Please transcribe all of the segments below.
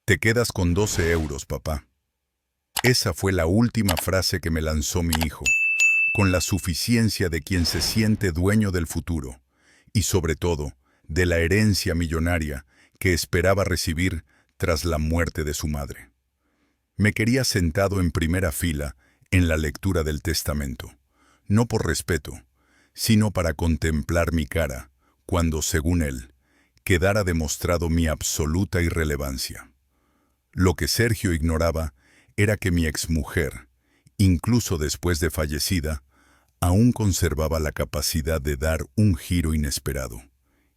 Te quedas con 12 euros, papá. Esa fue la última frase que me lanzó mi hijo, con la suficiencia de quien se siente dueño del futuro y, sobre todo, de la herencia millonaria que esperaba recibir tras la muerte de su madre. Me quería sentado en primera fila en la lectura del testamento, no por respeto, sino para contemplar mi cara cuando, según él, quedara demostrado mi absoluta irrelevancia. Lo que Sergio ignoraba era que mi exmujer, incluso después de fallecida, aún conservaba la capacidad de dar un giro inesperado.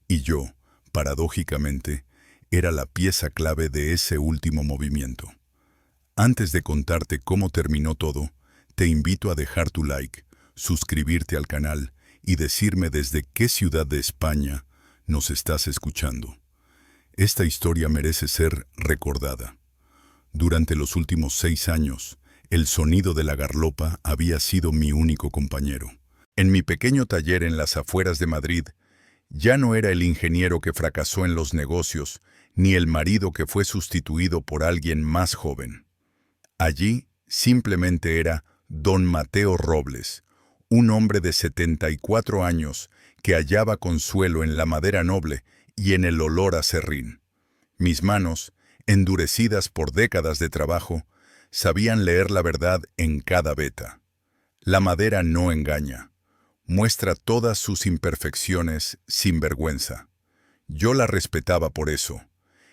Y yo, paradójicamente, era la pieza clave de ese último movimiento. Antes de contarte cómo terminó todo, te invito a dejar tu like, suscribirte al canal y decirme desde qué ciudad de España nos estás escuchando. Esta historia merece ser recordada. Durante los últimos 6 años, el sonido de la garlopa había sido mi único compañero. En mi pequeño taller en las afueras de Madrid, ya no era el ingeniero que fracasó en los negocios, ni el marido que fue sustituido por alguien más joven. Allí simplemente era don Mateo Robles, un hombre de 74 años que hallaba consuelo en la madera noble y en el olor a serrín. Mis manos, endurecidas por décadas de trabajo, sabían leer la verdad en cada veta. La madera no engaña. Muestra todas sus imperfecciones sin vergüenza. Yo la respetaba por eso.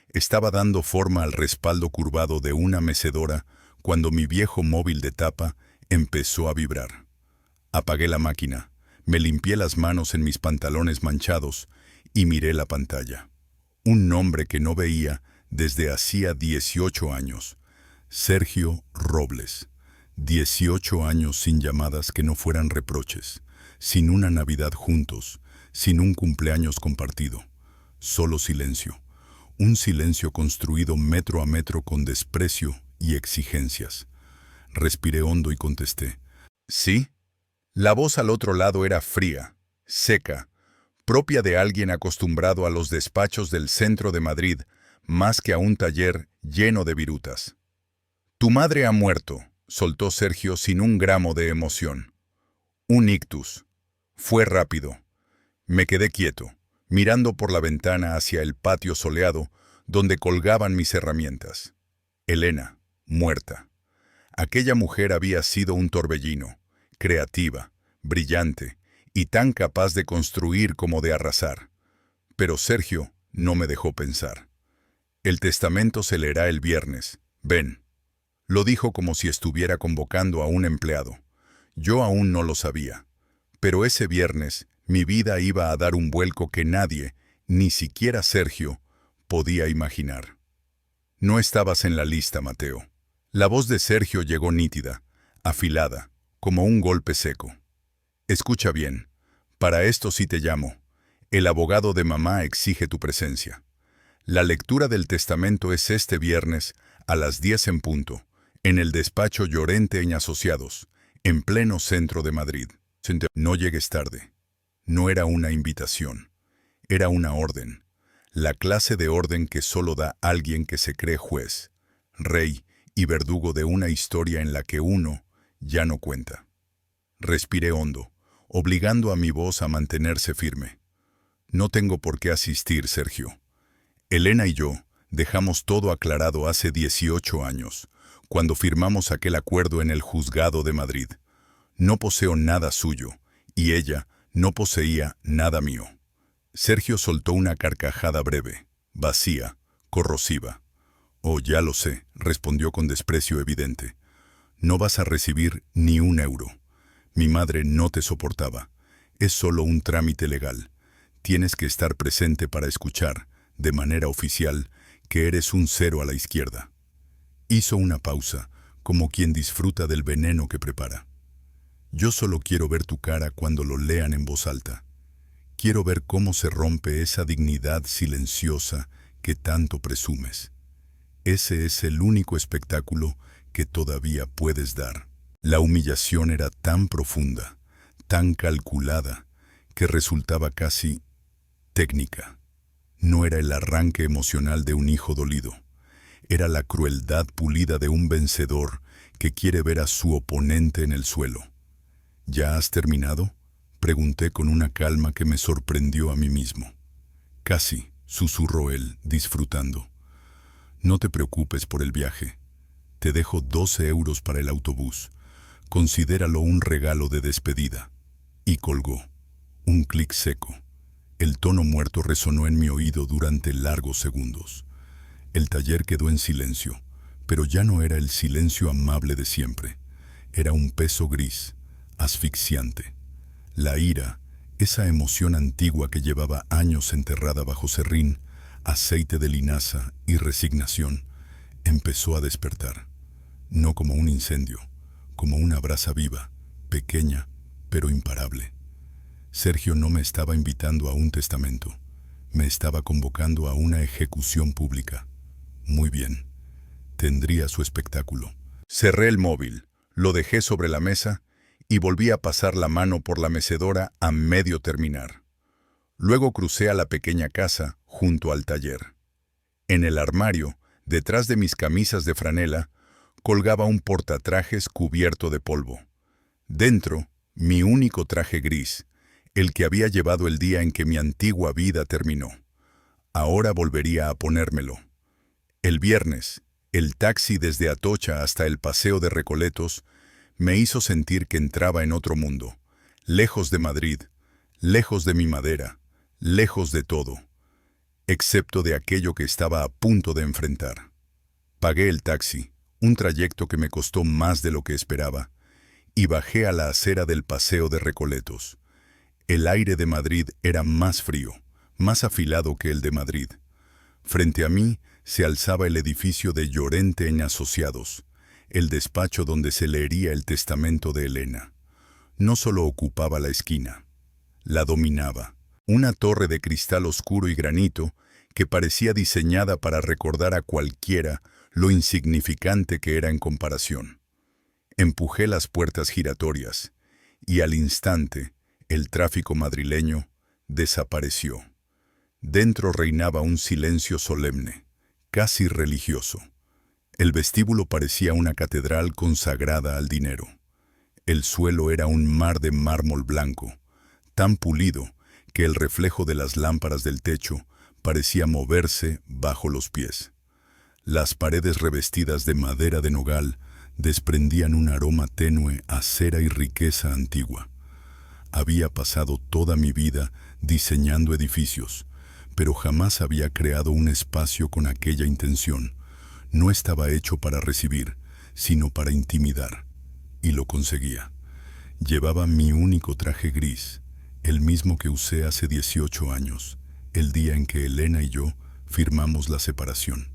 Estaba dando forma al respaldo curvado de una mecedora cuando mi viejo móvil de tapa empezó a vibrar. Apagué la máquina, me limpié las manos en mis pantalones manchados y miré la pantalla. Un nombre que no veía desde hacía 18 años. Sergio Robles. 18 años sin llamadas que no fueran reproches, sin una Navidad juntos, sin un cumpleaños compartido. Solo silencio. Un silencio construido metro a metro con desprecio y exigencias. Respiré hondo y contesté. ¿Sí? La voz al otro lado era fría, seca, propia de alguien acostumbrado a los despachos del centro de Madrid, más que a un taller lleno de virutas. Tu madre ha muerto, soltó Sergio sin un gramo de emoción. Un ictus. Fue rápido. Me quedé quieto, mirando por la ventana hacia el patio soleado, donde colgaban mis herramientas. Elena, muerta. Aquella mujer había sido un torbellino, creativa, brillante y tan capaz de construir como de arrasar. Pero Sergio no me dejó pensar. El testamento se leerá el viernes. Ven. Lo dijo como si estuviera convocando a un empleado. Yo aún no lo sabía. Pero ese viernes mi vida iba a dar un vuelco que nadie, ni siquiera Sergio, podía imaginar. No estabas en la lista, Mateo. La voz de Sergio llegó nítida, afilada, como un golpe seco. Escucha bien, para esto sí te llamo. El abogado de mamá exige tu presencia. La lectura del testamento es este viernes a las 10 en punto, en el despacho Llorente y Asociados, en pleno centro de Madrid. No llegues tarde. No era una invitación. Era una orden. La clase de orden que solo da alguien que se cree juez, rey y verdugo de una historia en la que uno ya no cuenta. Respiré hondo, obligando a mi voz a mantenerse firme. No tengo por qué asistir, Sergio. Elena y yo dejamos todo aclarado hace 18 años, cuando firmamos aquel acuerdo en el juzgado de Madrid. No poseo nada suyo, y ella no poseía nada mío. Sergio soltó una carcajada breve, vacía, corrosiva. Oh, ya lo sé, respondió con desprecio evidente. No vas a recibir ni un euro. Mi madre no te soportaba. Es solo un trámite legal. Tienes que estar presente para escuchar, de manera oficial, que eres un cero a la izquierda. Hizo una pausa, como quien disfruta del veneno que prepara. Yo solo quiero ver tu cara cuando lo lean en voz alta. Quiero ver cómo se rompe esa dignidad silenciosa que tanto presumes. Ese es el único espectáculo que todavía puedes dar. La humillación era tan profunda, tan calculada, que resultaba casi técnica. No era el arranque emocional de un hijo dolido. Era la crueldad pulida de un vencedor que quiere ver a su oponente en el suelo. ¿Ya has terminado?, pregunté con una calma que me sorprendió a mí mismo. Casi, susurró él, disfrutando. No te preocupes por el viaje. Te dejo 12 euros para el autobús. Considéralo un regalo de despedida. Y colgó. Un clic seco. El tono muerto resonó en mi oído durante largos segundos. El taller quedó en silencio, pero ya no era el silencio amable de siempre. Era un peso gris, asfixiante. La ira, esa emoción antigua que llevaba años enterrada bajo serrín, aceite de linaza y resignación, empezó a despertar. No como un incendio, como una brasa viva, pequeña, pero imparable. Sergio no me estaba invitando a un testamento, me estaba convocando a una ejecución pública. Muy bien, tendría su espectáculo. Cerré el móvil, lo dejé sobre la mesa y volví a pasar la mano por la mecedora a medio terminar. Luego crucé a la pequeña casa junto al taller. En el armario, detrás de mis camisas de franela, colgaba un portatrajes cubierto de polvo. Dentro, mi único traje gris, el que había llevado el día en que mi antigua vida terminó. Ahora volvería a ponérmelo. El viernes, el taxi desde Atocha hasta el Paseo de Recoletos me hizo sentir que entraba en otro mundo, lejos de Madrid, lejos de mi madera, lejos de todo, excepto de aquello que estaba a punto de enfrentar. Pagué el taxi, un trayecto que me costó más de lo que esperaba, y bajé a la acera del Paseo de Recoletos. El aire de Madrid era más frío, más afilado que el de Madrid. Frente a mí se alzaba el edificio de Llorente en Asociados, el despacho donde se leería el testamento de Elena. No solo ocupaba la esquina, la dominaba. Una torre de cristal oscuro y granito que parecía diseñada para recordar a cualquiera lo insignificante que era en comparación. Empujé las puertas giratorias y al instante el tráfico madrileño desapareció. Dentro reinaba un silencio solemne, casi religioso. El vestíbulo parecía una catedral consagrada al dinero. El suelo era un mar de mármol blanco, tan pulido que el reflejo de las lámparas del techo parecía moverse bajo los pies. Las paredes revestidas de madera de nogal desprendían un aroma tenue a cera y riqueza antigua. Había pasado toda mi vida diseñando edificios, pero jamás había creado un espacio con aquella intención. No estaba hecho para recibir, sino para intimidar. Y lo conseguía. Llevaba mi único traje gris, el mismo que usé hace 18 años, el día en que Elena y yo firmamos la separación.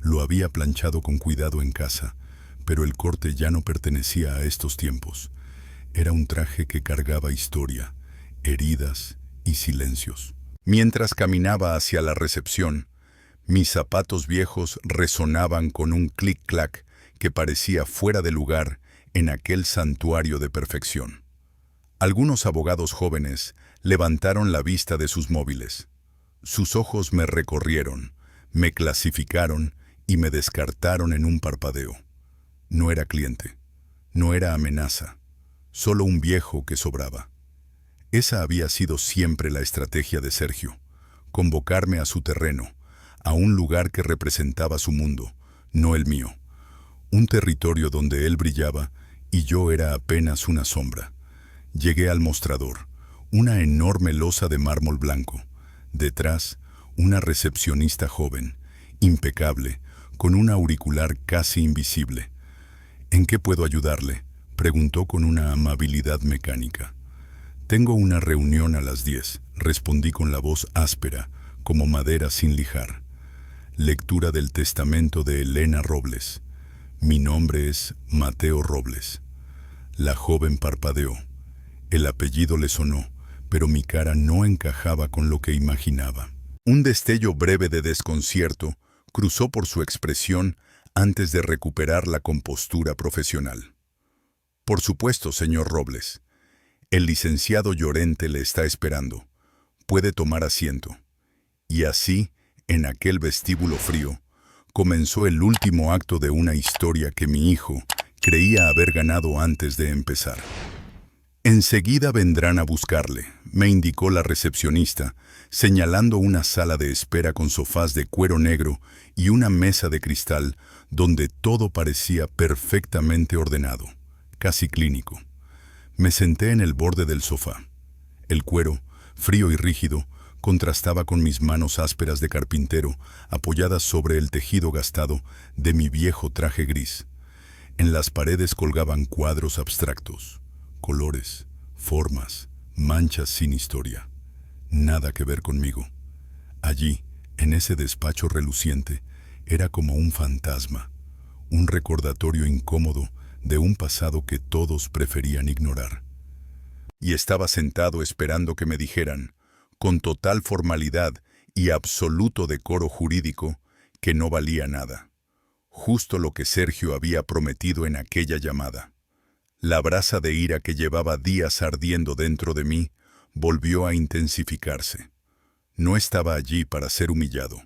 Lo había planchado con cuidado en casa, pero el corte ya no pertenecía a estos tiempos. Era un traje que cargaba historia, heridas y silencios. Mientras caminaba hacia la recepción, mis zapatos viejos resonaban con un clic-clac que parecía fuera de lugar en aquel santuario de perfección. Algunos abogados jóvenes levantaron la vista de sus móviles. Sus ojos me recorrieron, me clasificaron y me descartaron en un parpadeo. No era cliente, no era amenaza, solo un viejo que sobraba. Esa había sido siempre la estrategia de Sergio, convocarme a su terreno, a un lugar que representaba su mundo, no el mío. Un territorio donde él brillaba y yo era apenas una sombra. Llegué al mostrador, una enorme losa de mármol blanco. Detrás, una recepcionista joven, impecable, con un auricular casi invisible. ¿En qué puedo ayudarle?, preguntó con una amabilidad mecánica. Tengo una reunión a las 10, respondí con la voz áspera, como madera sin lijar. Lectura del testamento de Elena Robles. Mi nombre es Mateo Robles. La joven parpadeó. El apellido le sonó, pero mi cara no encajaba con lo que imaginaba. Un destello breve de desconcierto cruzó por su expresión antes de recuperar la compostura profesional. Por supuesto, señor Robles. El licenciado Llorente le está esperando. Puede tomar asiento. Y así, en aquel vestíbulo frío, comenzó el último acto de una historia que mi hijo creía haber ganado antes de empezar. Enseguida vendrán a buscarle, me indicó la recepcionista, señalando una sala de espera con sofás de cuero negro y una mesa de cristal donde todo parecía perfectamente ordenado, casi clínico. Me senté en el borde del sofá. El cuero, frío y rígido, contrastaba con mis manos ásperas de carpintero apoyadas sobre el tejido gastado de mi viejo traje gris. En las paredes colgaban cuadros abstractos, colores, formas, manchas sin historia. Nada que ver conmigo. Allí, en ese despacho reluciente, era como un fantasma, un recordatorio incómodo de un pasado que todos preferían ignorar. Y estaba sentado esperando que me dijeran, con total formalidad y absoluto decoro jurídico, que no valía nada. Justo lo que Sergio había prometido en aquella llamada. La brasa de ira que llevaba días ardiendo dentro de mí volvió a intensificarse. No estaba allí para ser humillado.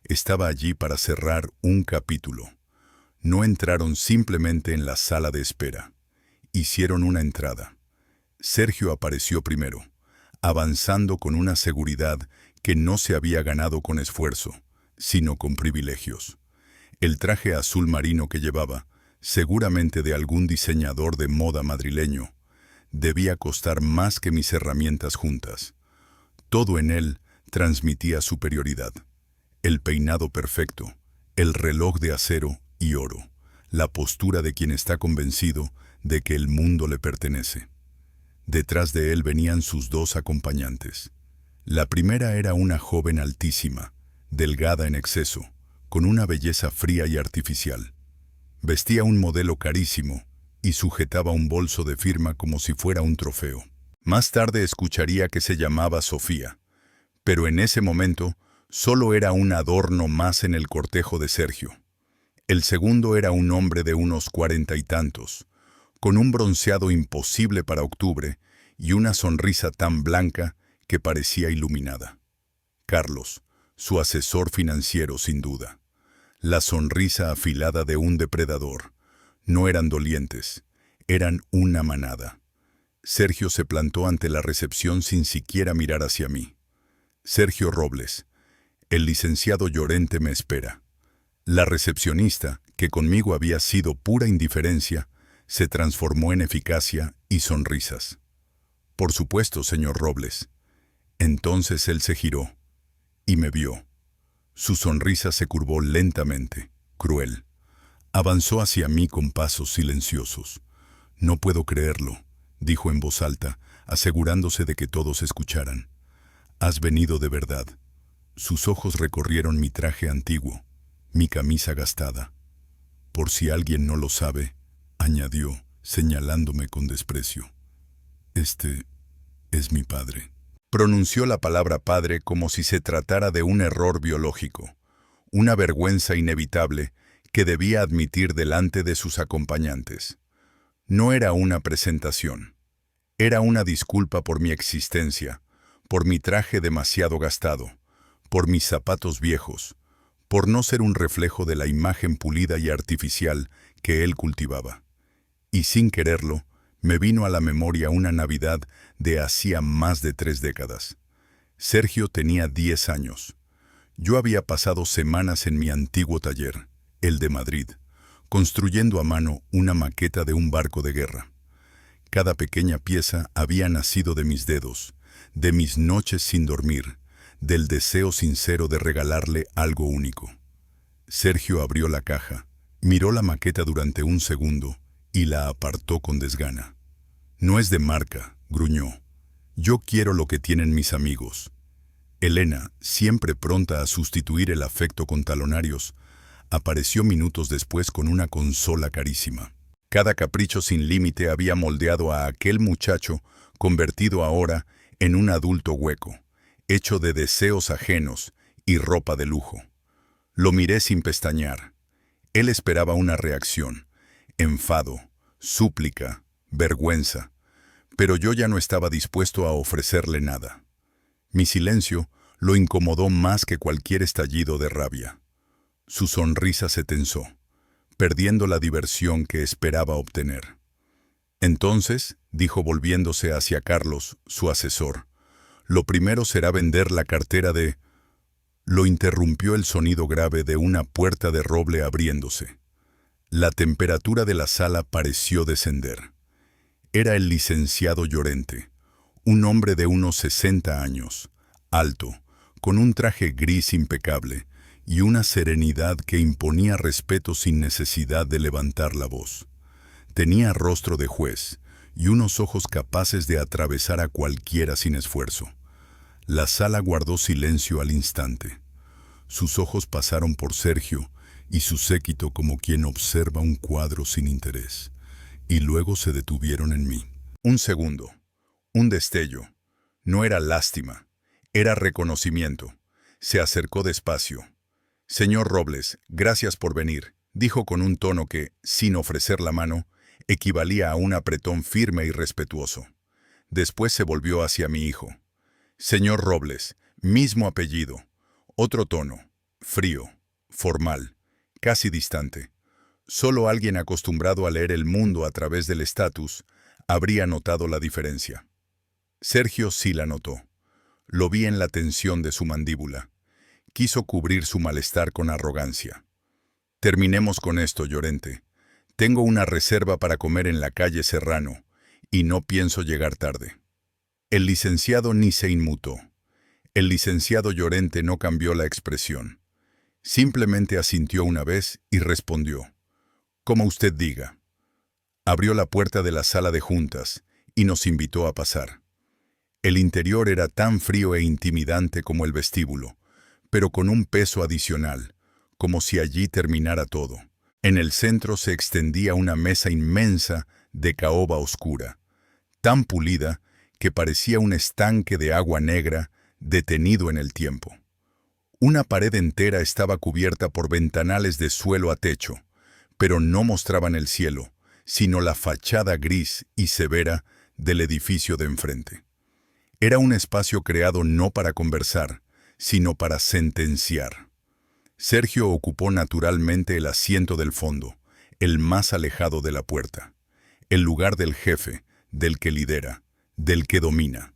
Estaba allí para cerrar un capítulo. No entraron simplemente en la sala de espera. Hicieron una entrada. Sergio apareció primero, avanzando con una seguridad que no se había ganado con esfuerzo, sino con privilegios. El traje azul marino que llevaba, seguramente de algún diseñador de moda madrileño, debía costar más que mis herramientas juntas. Todo en él transmitía superioridad. El peinado perfecto, el reloj de acero y oro, la postura de quien está convencido de que el mundo le pertenece. Detrás de él venían sus dos acompañantes. La primera era una joven altísima, delgada en exceso, con una belleza fría y artificial. Vestía un modelo carísimo y sujetaba un bolso de firma como si fuera un trofeo. Más tarde escucharía que se llamaba Sofía, pero en ese momento solo era un adorno más en el cortejo de Sergio. El segundo era un hombre de unos 40 y tantos, con un bronceado imposible para octubre y una sonrisa tan blanca que parecía iluminada. Carlos, su asesor financiero sin duda. La sonrisa afilada de un depredador. No eran dolientes, eran una manada. Sergio se plantó ante la recepción sin siquiera mirar hacia mí. Sergio Robles, el licenciado Llorente me espera. La recepcionista, que conmigo había sido pura indiferencia, se transformó en eficacia y sonrisas. Por supuesto, señor Robles. Entonces él se giró y me vio. Su sonrisa se curvó lentamente, cruel. Avanzó hacia mí con pasos silenciosos. No puedo creerlo, dijo en voz alta, asegurándose de que todos escucharan. Has venido de verdad. Sus ojos recorrieron mi traje antiguo, mi camisa gastada. Por si alguien no lo sabe, añadió, señalándome con desprecio. Este es mi padre. Pronunció la palabra padre como si se tratara de un error biológico, una vergüenza inevitable que debía admitir delante de sus acompañantes. No era una presentación. Era una disculpa por mi existencia, por mi traje demasiado gastado, por mis zapatos viejos, por no ser un reflejo de la imagen pulida y artificial que él cultivaba. Y sin quererlo, me vino a la memoria una Navidad de hacía más de 3 décadas. Sergio tenía 10 años. Yo había pasado semanas en mi antiguo taller, el de Madrid, construyendo a mano una maqueta de un barco de guerra. Cada pequeña pieza había nacido de mis dedos, de mis noches sin dormir, del deseo sincero de regalarle algo único. Sergio abrió la caja, miró la maqueta durante un segundo y la apartó con desgana. No es de marca, gruñó. Yo quiero lo que tienen mis amigos. Elena, siempre pronta a sustituir el afecto con talonarios, apareció minutos después con una consola carísima. Cada capricho sin límite había moldeado a aquel muchacho, convertido ahora en un adulto hueco, hecho de deseos ajenos y ropa de lujo. Lo miré sin pestañear. Él esperaba una reacción, enfado, súplica, vergüenza, pero yo ya no estaba dispuesto a ofrecerle nada. Mi silencio lo incomodó más que cualquier estallido de rabia. Su sonrisa se tensó, perdiendo la diversión que esperaba obtener. Entonces, dijo volviéndose hacia Carlos, su asesor, lo primero será vender la cartera de... Lo interrumpió el sonido grave de una puerta de roble abriéndose. La temperatura de la sala pareció descender. Era el licenciado Llorente, un hombre de unos 60 años, alto, con un traje gris impecable y una serenidad que imponía respeto sin necesidad de levantar la voz. Tenía rostro de juez y unos ojos capaces de atravesar a cualquiera sin esfuerzo. La sala guardó silencio al instante. Sus ojos pasaron por Sergio y su séquito como quien observa un cuadro sin interés, y luego se detuvieron en mí. Un segundo, un destello. No era lástima, era reconocimiento. Se acercó despacio. «Señor Robles, gracias por venir», dijo con un tono que, sin ofrecer la mano, equivalía a un apretón firme y respetuoso. Después se volvió hacia mi hijo. «Señor Robles, mismo apellido». Otro tono, frío, formal, casi distante. Solo alguien acostumbrado a leer el mundo a través del estatus habría notado la diferencia. Sergio sí la notó. Lo vi en la tensión de su mandíbula. Quiso cubrir su malestar con arrogancia. «Terminemos con esto, Llorente. Tengo una reserva para comer en la calle Serrano, y no pienso llegar tarde». El licenciado ni se inmutó. El licenciado Llorente no cambió la expresión. Simplemente asintió una vez y respondió: «Como usted diga». Abrió la puerta de la sala de juntas y nos invitó a pasar. El interior era tan frío e intimidante como el vestíbulo, pero con un peso adicional, como si allí terminara todo. En el centro se extendía una mesa inmensa de caoba oscura, tan pulida que parecía un estanque de agua negra detenido en el tiempo. Una pared entera estaba cubierta por ventanales de suelo a techo, pero no mostraban el cielo, sino la fachada gris y severa del edificio de enfrente. Era un espacio creado no para conversar, sino para sentenciar. Sergio ocupó naturalmente el asiento del fondo, el más alejado de la puerta, el lugar del jefe, del que lidera, del que domina.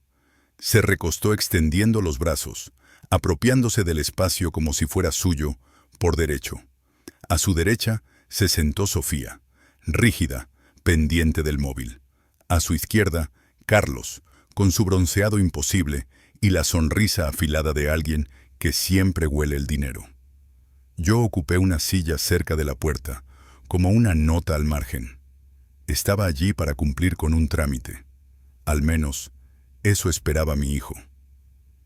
Se recostó extendiendo los brazos, apropiándose del espacio como si fuera suyo, por derecho. A su derecha se sentó Sofía, rígida, pendiente del móvil. A su izquierda, Carlos, con su bronceado imposible y la sonrisa afilada de alguien que siempre huele el dinero. Yo ocupé una silla cerca de la puerta, como una nota al margen. Estaba allí para cumplir con un trámite. Al menos, eso esperaba mi hijo.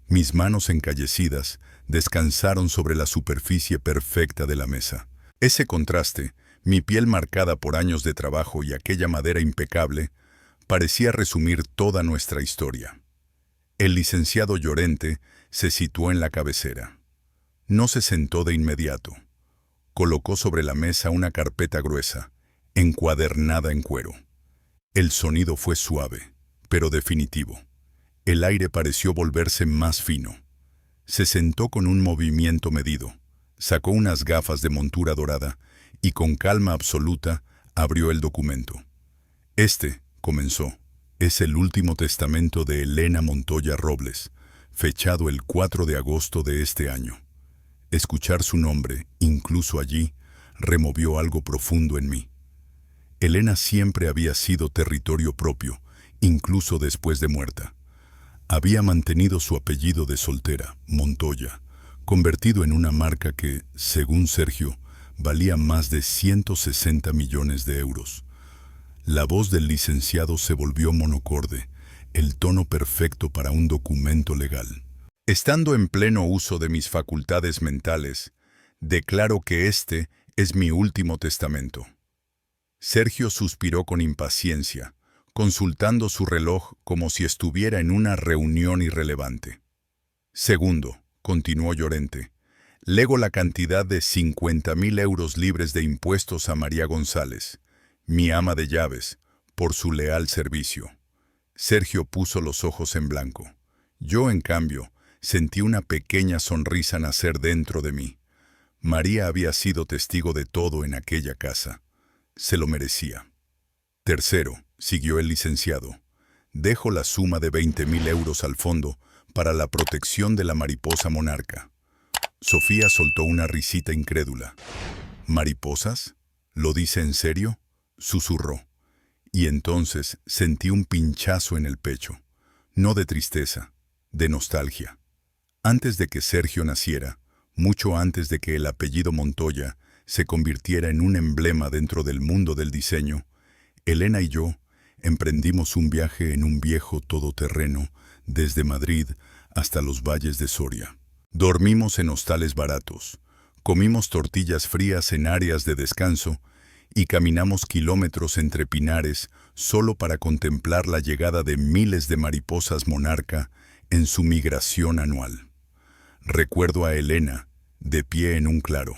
Mis manos encallecidas descansaron sobre la superficie perfecta de la mesa. Ese contraste, mi piel marcada por años de trabajo y aquella madera impecable, parecía resumir toda nuestra historia. El licenciado Llorente se situó en la cabecera. No se sentó de inmediato. Colocó sobre la mesa una carpeta gruesa, encuadernada en cuero. El sonido fue suave, pero definitivo. El aire pareció volverse más fino. Se sentó con un movimiento medido, sacó unas gafas de montura dorada y con calma absoluta abrió el documento. «Este», comenzó, «es el último testamento de Elena Montoya Robles, fechado el 4 de agosto de este año». Escuchar su nombre, incluso allí, removió algo profundo en mí. Elena siempre había sido territorio propio, incluso después de muerta. Había mantenido su apellido de soltera, Montoya, convertido en una marca que, según Sergio, valía más de 160 millones de euros. La voz del licenciado se volvió monocorde, el tono perfecto para un documento legal. «Estando en pleno uso de mis facultades mentales, declaro que este es mi último testamento». Sergio suspiró con impaciencia, consultando su reloj como si estuviera en una reunión irrelevante. «Segundo», continuó Llorente, «lego la cantidad de 50.000 euros libres de impuestos a María González, mi ama de llaves, por su leal servicio». Sergio puso los ojos en blanco. Yo, en cambio, sentí una pequeña sonrisa nacer dentro de mí. María había sido testigo de todo en aquella casa. Se lo merecía. Tercero, siguió el licenciado, dejo la suma de 20.000 euros al fondo para la protección de la mariposa monarca. Sofía soltó una risita incrédula. ¿Mariposas? ¿Lo dice en serio?, susurró. Y entonces sentí un pinchazo en el pecho, no de tristeza, de nostalgia. Antes de que Sergio naciera, mucho antes de que el apellido Montoya se convirtiera en un emblema dentro del mundo del diseño, Elena y yo emprendimos un viaje en un viejo todoterreno desde Madrid hasta los valles de Soria. Dormimos en hostales baratos, comimos tortillas frías en áreas de descanso y caminamos kilómetros entre pinares solo para contemplar la llegada de miles de mariposas monarca en su migración anual. Recuerdo a Elena, de pie en un claro,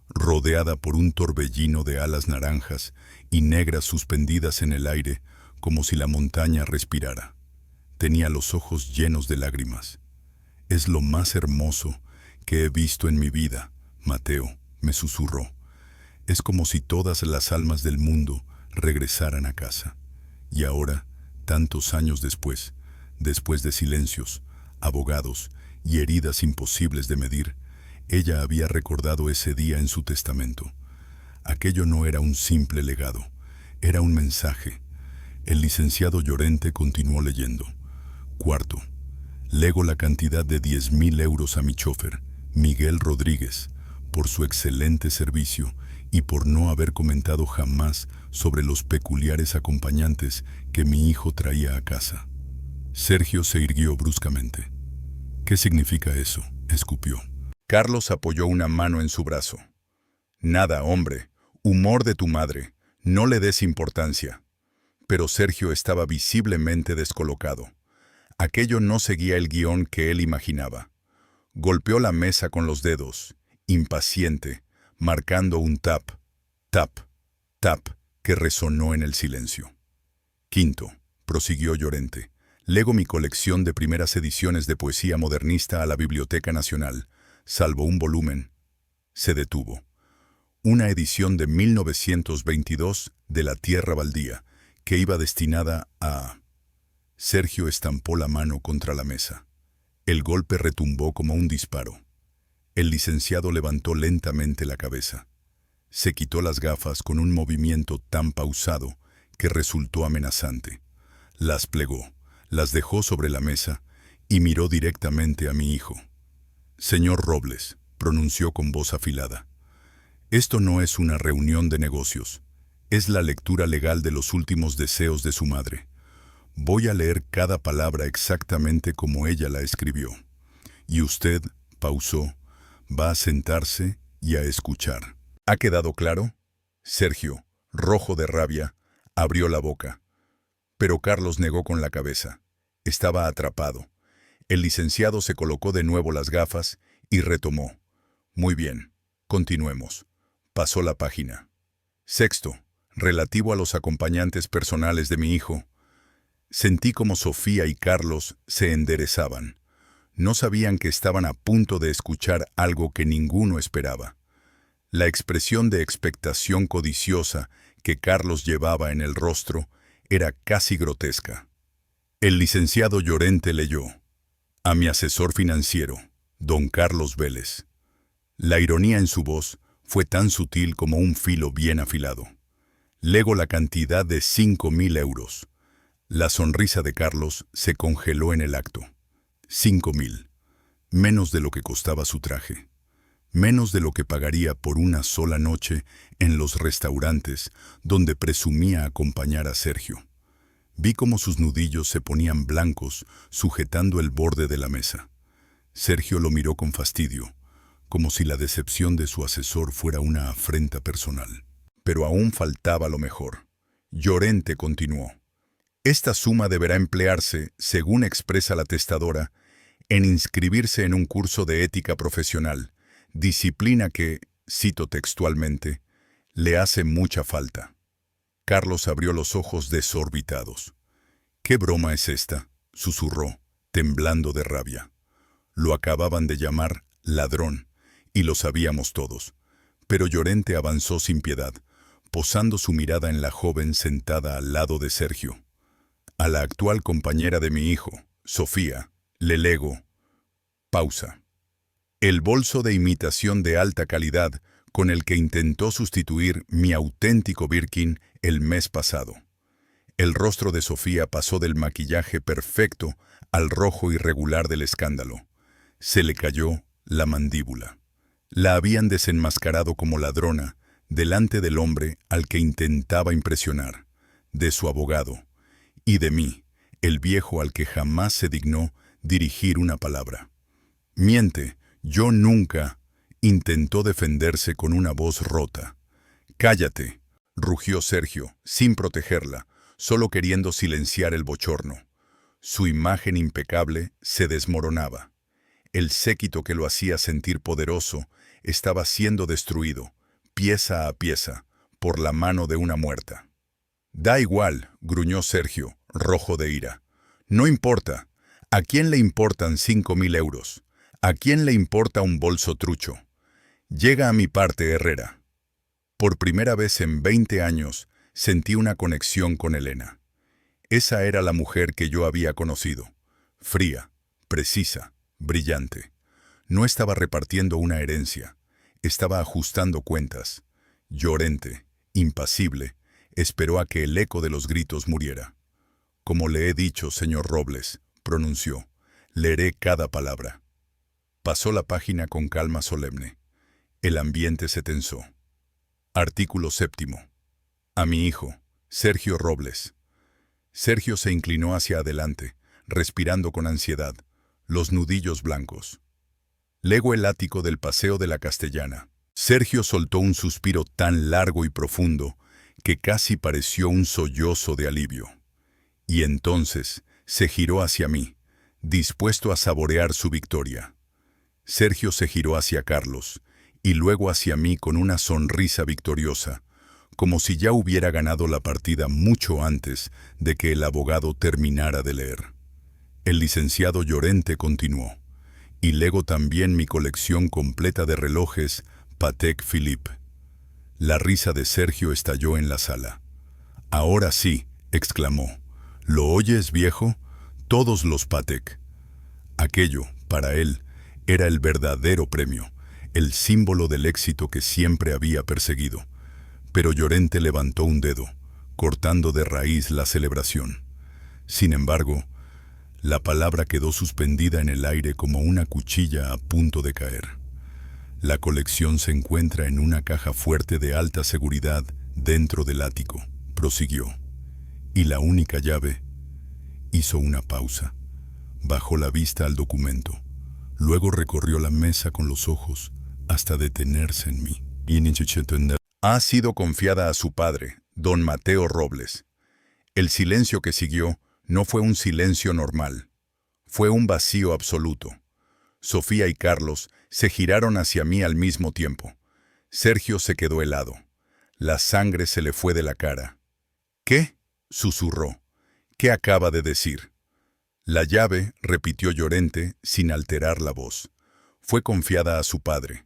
rodeada por un torbellino de alas naranjas y negras suspendidas en el aire como si la montaña respirara. Tenía los ojos llenos de lágrimas. «Es lo más hermoso que he visto en mi vida, Mateo», me susurró. «Es como si todas las almas del mundo regresaran a casa». Y ahora, tantos años después de silencios, abogados y heridas imposibles de medir, ella había recordado ese día en su testamento. Aquello no era un simple legado, era un mensaje. El licenciado Llorente continuó leyendo. Cuarto, lego la cantidad de 10.000 euros a mi chofer, Miguel Rodríguez, por su excelente servicio y por no haber comentado jamás sobre los peculiares acompañantes que mi hijo traía a casa. Sergio se irguió bruscamente. «¿Qué significa eso?», escupió. Carlos apoyó una mano en su brazo. «Nada, hombre, humor de tu madre, no le des importancia». Pero Sergio estaba visiblemente descolocado. Aquello no seguía el guión que él imaginaba. Golpeó la mesa con los dedos, impaciente, marcando un tap, tap, tap, que resonó en el silencio. Quinto, prosiguió Llorente, lego mi colección de primeras ediciones de poesía modernista a la Biblioteca Nacional, salvo un volumen. Se detuvo. Una edición de 1922 de La Tierra Baldía, que iba destinada a... Sergio estampó la mano contra la mesa. El golpe retumbó como un disparo. El licenciado levantó lentamente la cabeza. Se quitó las gafas con un movimiento tan pausado que resultó amenazante. Las plegó, las dejó sobre la mesa y miró directamente a mi hijo. «Señor Robles», pronunció con voz afilada, «esto no es una reunión de negocios. Es la lectura legal de los últimos deseos de su madre. Voy a leer cada palabra exactamente como ella la escribió. Y usted», pausó, «va a sentarse y a escuchar». ¿Ha quedado claro?». Sergio, rojo de rabia, abrió la boca. Pero Carlos negó con la cabeza. Estaba atrapado. El licenciado se colocó de nuevo las gafas y retomó. «Muy bien, continuemos». Pasó la página. Sexto, relativo a los acompañantes personales de mi hijo. Sentí como Sofía y Carlos se enderezaban. No sabían que estaban a punto de escuchar algo que ninguno esperaba. La expresión de expectación codiciosa que Carlos llevaba en el rostro era casi grotesca. El licenciado Llorente leyó: «A mi asesor financiero, don Carlos Vélez». La ironía en su voz fue tan sutil como un filo bien afilado. «Lego la cantidad de 5.000 euros». La sonrisa de Carlos se congeló en el acto. 5.000. Menos de lo que costaba su traje. Menos de lo que pagaría por una sola noche en los restaurantes donde presumía acompañar a Sergio. Vi cómo sus nudillos se ponían blancos sujetando el borde de la mesa. Sergio lo miró con fastidio, como si la decepción de su asesor fuera una afrenta personal. Pero aún faltaba lo mejor. Llorente continuó: «Esta suma deberá emplearse, según expresa la testadora, en inscribirse en un curso de ética profesional, disciplina que, cito textualmente, le hace mucha falta». Carlos abrió los ojos desorbitados. «¿Qué broma es esta?», susurró, temblando de rabia. Lo acababan de llamar ladrón, y lo sabíamos todos. Pero Llorente avanzó sin piedad, posando su mirada en la joven sentada al lado de Sergio. A la actual compañera de mi hijo, Sofía, le lego. Pausa. El bolso de imitación de alta calidad con el que intentó sustituir mi auténtico Birkin el mes pasado. El rostro de Sofía pasó del maquillaje perfecto al rojo irregular del escándalo. Se le cayó la mandíbula. La habían desenmascarado como ladrona delante del hombre al que intentaba impresionar, de su abogado, y de mí, el viejo al que jamás se dignó dirigir una palabra. Miente, yo nunca, intentó defenderse con una voz rota. «Cállate», rugió Sergio, sin protegerla, solo queriendo silenciar el bochorno. Su imagen impecable se desmoronaba. El séquito que lo hacía sentir poderoso estaba siendo destruido, pieza a pieza, por la mano de una muerta. «Da igual», gruñó Sergio, rojo de ira. «No importa. ¿A quién le importan 5.000 euros? ¿A quién le importa un bolso trucho? Llega a mi parte, Herrera». Por primera vez en 20 años sentí una conexión con Elena. Esa era la mujer que yo había conocido. Fría, precisa, brillante. No estaba repartiendo una herencia. Estaba ajustando cuentas. Llorente, impasible, esperó a que el eco de los gritos muriera. «Como le he dicho, señor Robles», pronunció, «leeré cada palabra». Pasó la página con calma solemne. El ambiente se tensó. Artículo 7. A mi hijo, Sergio Robles. Sergio se inclinó hacia adelante, respirando con ansiedad, los nudillos blancos. Lego el ático del Paseo de la Castellana. Sergio soltó un suspiro tan largo y profundo que casi pareció un sollozo de alivio. Y entonces se giró hacia mí, dispuesto a saborear su victoria. Sergio se giró hacia Carlos y luego hacia mí con una sonrisa victoriosa, como si ya hubiera ganado la partida mucho antes de que el abogado terminara de leer. El licenciado Llorente continuó, y lego también mi colección completa de relojes Patek Philippe. La risa de Sergio estalló en la sala. «Ahora sí», exclamó. «¿Lo oyes, viejo? Todos los Patek». Aquello, para él, era el verdadero premio, el símbolo del éxito que siempre había perseguido. Pero Llorente levantó un dedo, cortando de raíz la celebración. Sin embargo, la palabra quedó suspendida en el aire como una cuchilla a punto de caer. «La colección se encuentra en una caja fuerte de alta seguridad dentro del ático», prosiguió. «Y la única llave». Hizo una pausa. Bajó la vista al documento. Luego recorrió la mesa con los ojos hasta detenerse en mí. «Ha sido confiada a su padre, don Mateo Robles». El silencio que siguió no fue un silencio normal. Fue un vacío absoluto. Sofía y Carlos se giraron hacia mí al mismo tiempo. Sergio se quedó helado. La sangre se le fue de la cara. «¿Qué?», susurró. «¿Qué acaba de decir?». «La llave», repitió Llorente sin alterar la voz, «fue confiada a su padre».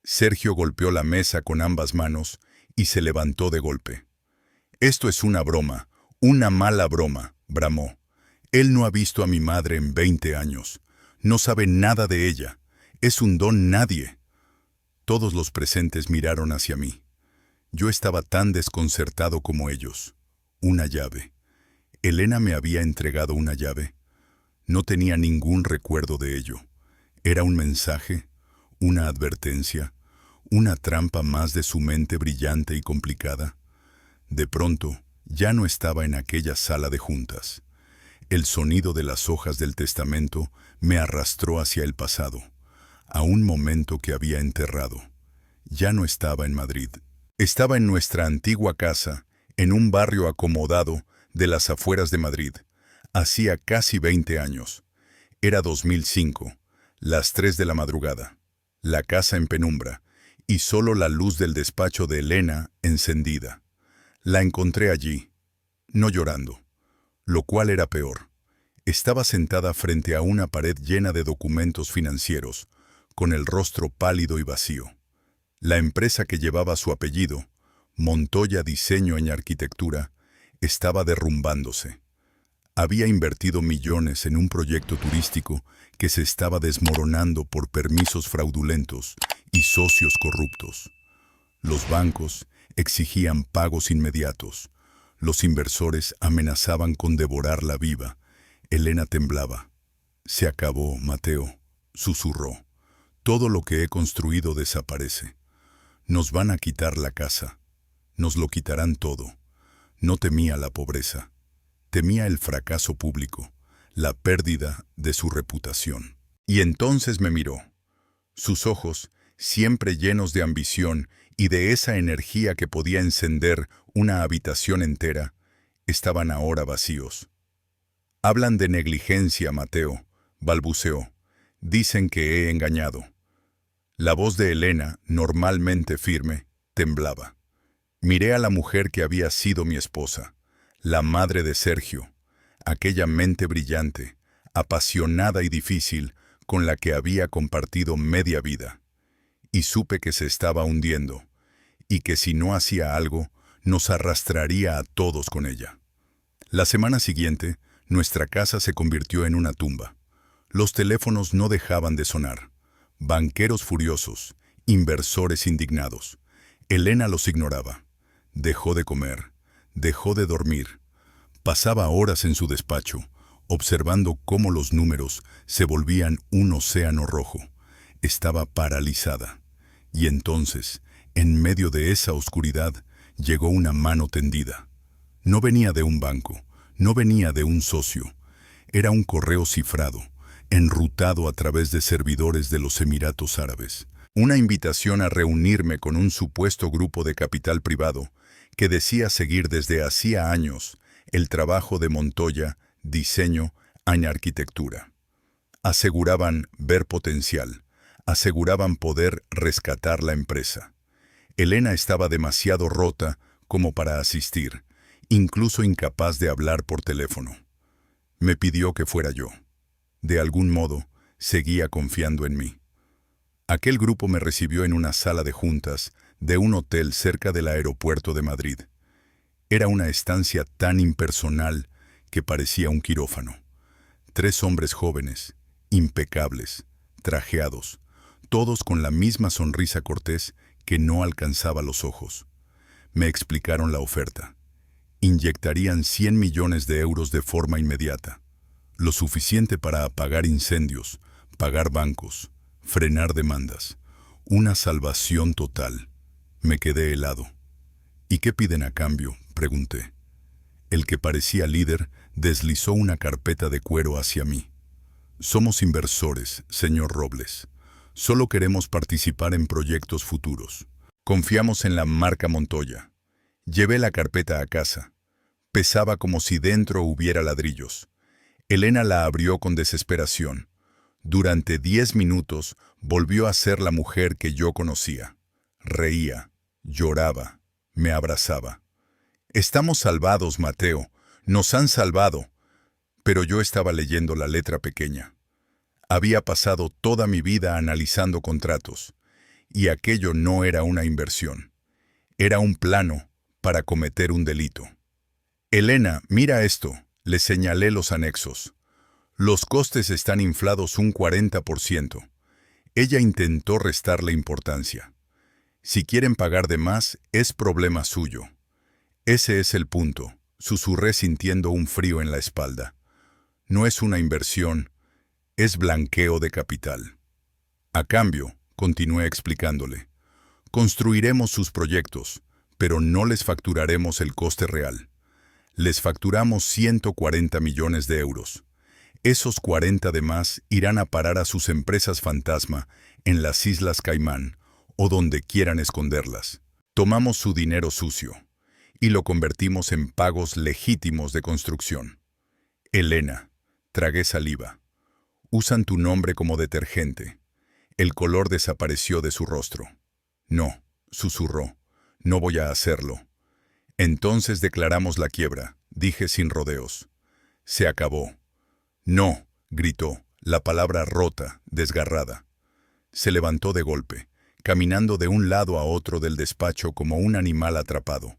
Sergio golpeó la mesa con ambas manos y se levantó de golpe. «Esto es una broma, una mala broma», bramó. «Él no ha visto a mi madre en 20 años. No sabe nada de ella. Es un don nadie». Todos los presentes miraron hacia mí. Yo estaba tan desconcertado como ellos. Una llave. ¿Elena me había entregado una llave? No tenía ningún recuerdo de ello. ¿Era un mensaje? ¿Una advertencia? ¿Una trampa más de su mente brillante y complicada? De pronto, ya no estaba en aquella sala de juntas. El sonido de las hojas del testamento me arrastró hacia el pasado, a un momento que había enterrado. Ya no estaba en Madrid. Estaba en nuestra antigua casa, en un barrio acomodado de las afueras de Madrid. Hacía casi 20 años. Era 2005, las 3 de la madrugada. La casa en penumbra, y solo la luz del despacho de Elena encendida. La encontré allí, no llorando, lo cual era peor. Estaba sentada frente a una pared llena de documentos financieros, con el rostro pálido y vacío. La empresa que llevaba su apellido, Montoya Diseño en Arquitectura, estaba derrumbándose. Había invertido millones en un proyecto turístico que se estaba desmoronando por permisos fraudulentos y socios corruptos. Los bancos exigían pagos inmediatos. Los inversores amenazaban con devorarla viva. Elena temblaba. «Se acabó, Mateo», susurró. «Todo lo que he construido desaparece. Nos van a quitar la casa. Nos lo quitarán todo». No temía la pobreza. Temía el fracaso público, la pérdida de su reputación. Y entonces me miró. Sus ojos, siempre llenos de ambición y de esa energía que podía encender una habitación entera, estaban ahora vacíos. «Hablan de negligencia, Mateo», balbuceó. «Dicen que he engañado». La voz de Elena, normalmente firme, temblaba. Miré a la mujer que había sido mi esposa, la madre de Sergio, aquella mente brillante, apasionada y difícil con la que había compartido media vida. Y supe que se estaba hundiendo, y que si no hacía algo, nos arrastraría a todos con ella. La semana siguiente, nuestra casa se convirtió en una tumba. Los teléfonos no dejaban de sonar. Banqueros furiosos, inversores indignados. Elena los ignoraba. Dejó de comer, dejó de dormir. Pasaba horas en su despacho, observando cómo los números se volvían un océano rojo. Estaba paralizada. Y entonces, en medio de esa oscuridad, llegó una mano tendida. No venía de un banco, no venía de un socio. Era un correo cifrado, enrutado a través de servidores de los Emiratos Árabes. Una invitación a reunirme con un supuesto grupo de capital privado que decía seguir desde hacía años el trabajo de Montoya, Diseño en Arquitectura. Aseguraban ver potencial, aseguraban poder rescatar la empresa. Elena estaba demasiado rota como para asistir, incluso incapaz de hablar por teléfono. Me pidió que fuera yo. De algún modo, seguía confiando en mí. Aquel grupo me recibió en una sala de juntas de un hotel cerca del aeropuerto de Madrid. Era una estancia tan impersonal que parecía un quirófano. 3 hombres jóvenes, impecables, trajeados, todos con la misma sonrisa cortés que no alcanzaba los ojos. Me explicaron la oferta. Inyectarían 100 millones de euros de forma inmediata, lo suficiente para apagar incendios, pagar bancos, frenar demandas. Una salvación total. Me quedé helado. «¿Y qué piden a cambio?», pregunté. El que parecía líder deslizó una carpeta de cuero hacia mí. «Somos inversores, señor Robles. Solo queremos participar en proyectos futuros. Confiamos en la marca Montoya». Llevé la carpeta a casa. Pesaba como si dentro hubiera ladrillos. Elena la abrió con desesperación. Durante 10 minutos volvió a ser la mujer que yo conocía. Reía, lloraba, me abrazaba. «Estamos salvados, Mateo. Nos han salvado». Pero yo estaba leyendo la letra pequeña. Había pasado toda mi vida analizando contratos, y aquello no era una inversión. Era un plano para cometer un delito. «Elena, mira esto», le señalé los anexos. «Los costes están inflados un 40%. Ella intentó restarle importancia. «Si quieren pagar de más, es problema suyo». «Ese es el punto», susurré sintiendo un frío en la espalda. «No es una inversión, es blanqueo de capital». «A cambio», continué explicándole, «construiremos sus proyectos, pero no les facturaremos el coste real. Les facturamos 140 millones de euros. Esos 40 de más irán a parar a sus empresas fantasma en las Islas Caimán o donde quieran esconderlas. Tomamos su dinero sucio y lo convertimos en pagos legítimos de construcción». «Elena», tragué saliva. «Usan tu nombre como detergente». El color desapareció de su rostro. «No», susurró, «no voy a hacerlo». «Entonces declaramos la quiebra», dije sin rodeos. «Se acabó». «No», gritó, la palabra rota, desgarrada. Se levantó de golpe, caminando de un lado a otro del despacho como un animal atrapado.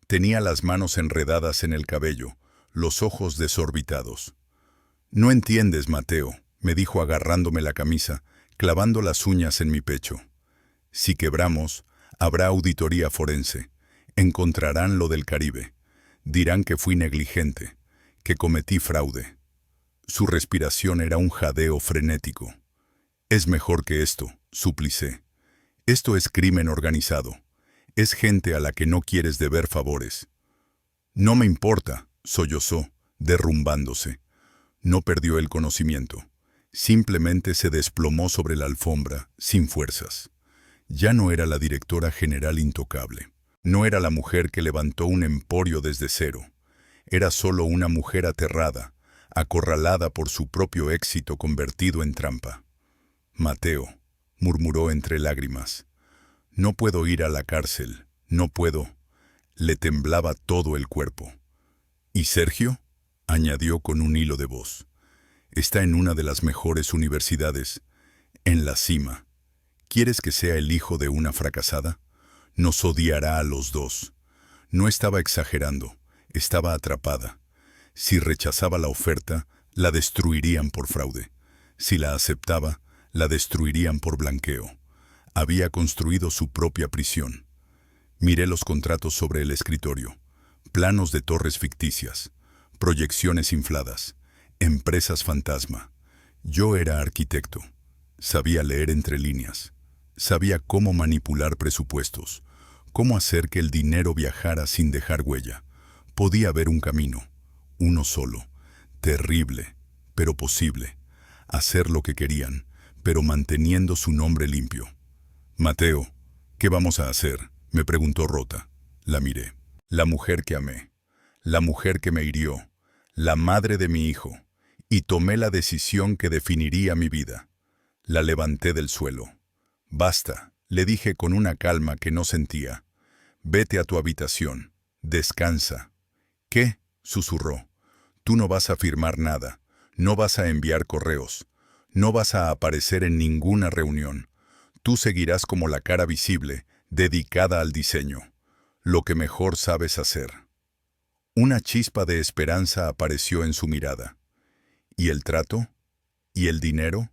Tenía las manos enredadas en el cabello, los ojos desorbitados. «No entiendes, Mateo», me dijo agarrándome la camisa, clavando las uñas en mi pecho. «Si quebramos, habrá auditoría forense. Encontrarán lo del Caribe. Dirán que fui negligente, que cometí fraude». Su respiración era un jadeo frenético. «Es mejor que esto», suplicé. «Esto es crimen organizado. Es gente a la que no quieres deber favores». «No me importa», sollozó, derrumbándose. No perdió el conocimiento. Simplemente se desplomó sobre la alfombra, sin fuerzas. Ya no era la directora general intocable. No era la mujer que levantó un emporio desde cero. Era solo una mujer aterrada, acorralada por su propio éxito convertido en trampa. «Mateo», murmuró entre lágrimas. «No puedo ir a la cárcel, no puedo». Le temblaba todo el cuerpo. «¿Y Sergio?», añadió con un hilo de voz. «Está en una de las mejores universidades, en la cima. ¿Quieres que sea el hijo de una fracasada? Nos odiará a los dos». No estaba exagerando, estaba atrapada. Si rechazaba la oferta, la destruirían por fraude. Si la aceptaba, la destruirían por blanqueo. Había construido su propia prisión. Miré los contratos sobre el escritorio. Planos de torres ficticias, proyecciones infladas, empresas fantasma. Yo era arquitecto. Sabía leer entre líneas. Sabía cómo manipular presupuestos, cómo hacer que el dinero viajara sin dejar huella. Podía ver un camino, uno solo, terrible, pero posible. Hacer lo que querían, pero manteniendo su nombre limpio. «Mateo, ¿qué vamos a hacer?», me preguntó rota. La miré. La mujer que amé, la mujer que me hirió, la madre de mi hijo, y tomé la decisión que definiría mi vida. La levanté del suelo. «Basta», le dije con una calma que no sentía. «Vete a tu habitación. Descansa». «¿Qué?», susurró. «Tú no vas a firmar nada. No vas a enviar correos. No vas a aparecer en ninguna reunión. Tú seguirás como la cara visible, dedicada al diseño. Lo que mejor sabes hacer». Una chispa de esperanza apareció en su mirada. «¿Y el trato? ¿Y el dinero?».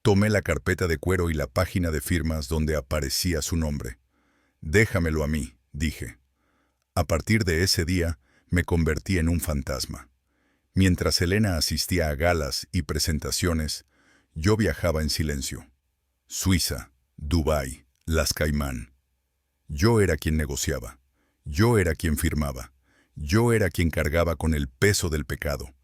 Tomé la carpeta de cuero y la página de firmas donde aparecía su nombre. «Déjamelo a mí», dije. A partir de ese día, me convertí en un fantasma. Mientras Elena asistía a galas y presentaciones, yo viajaba en silencio. Suiza, Dubái, Las Caimán. Yo era quien negociaba. Yo era quien firmaba. Yo era quien cargaba con el peso del pecado.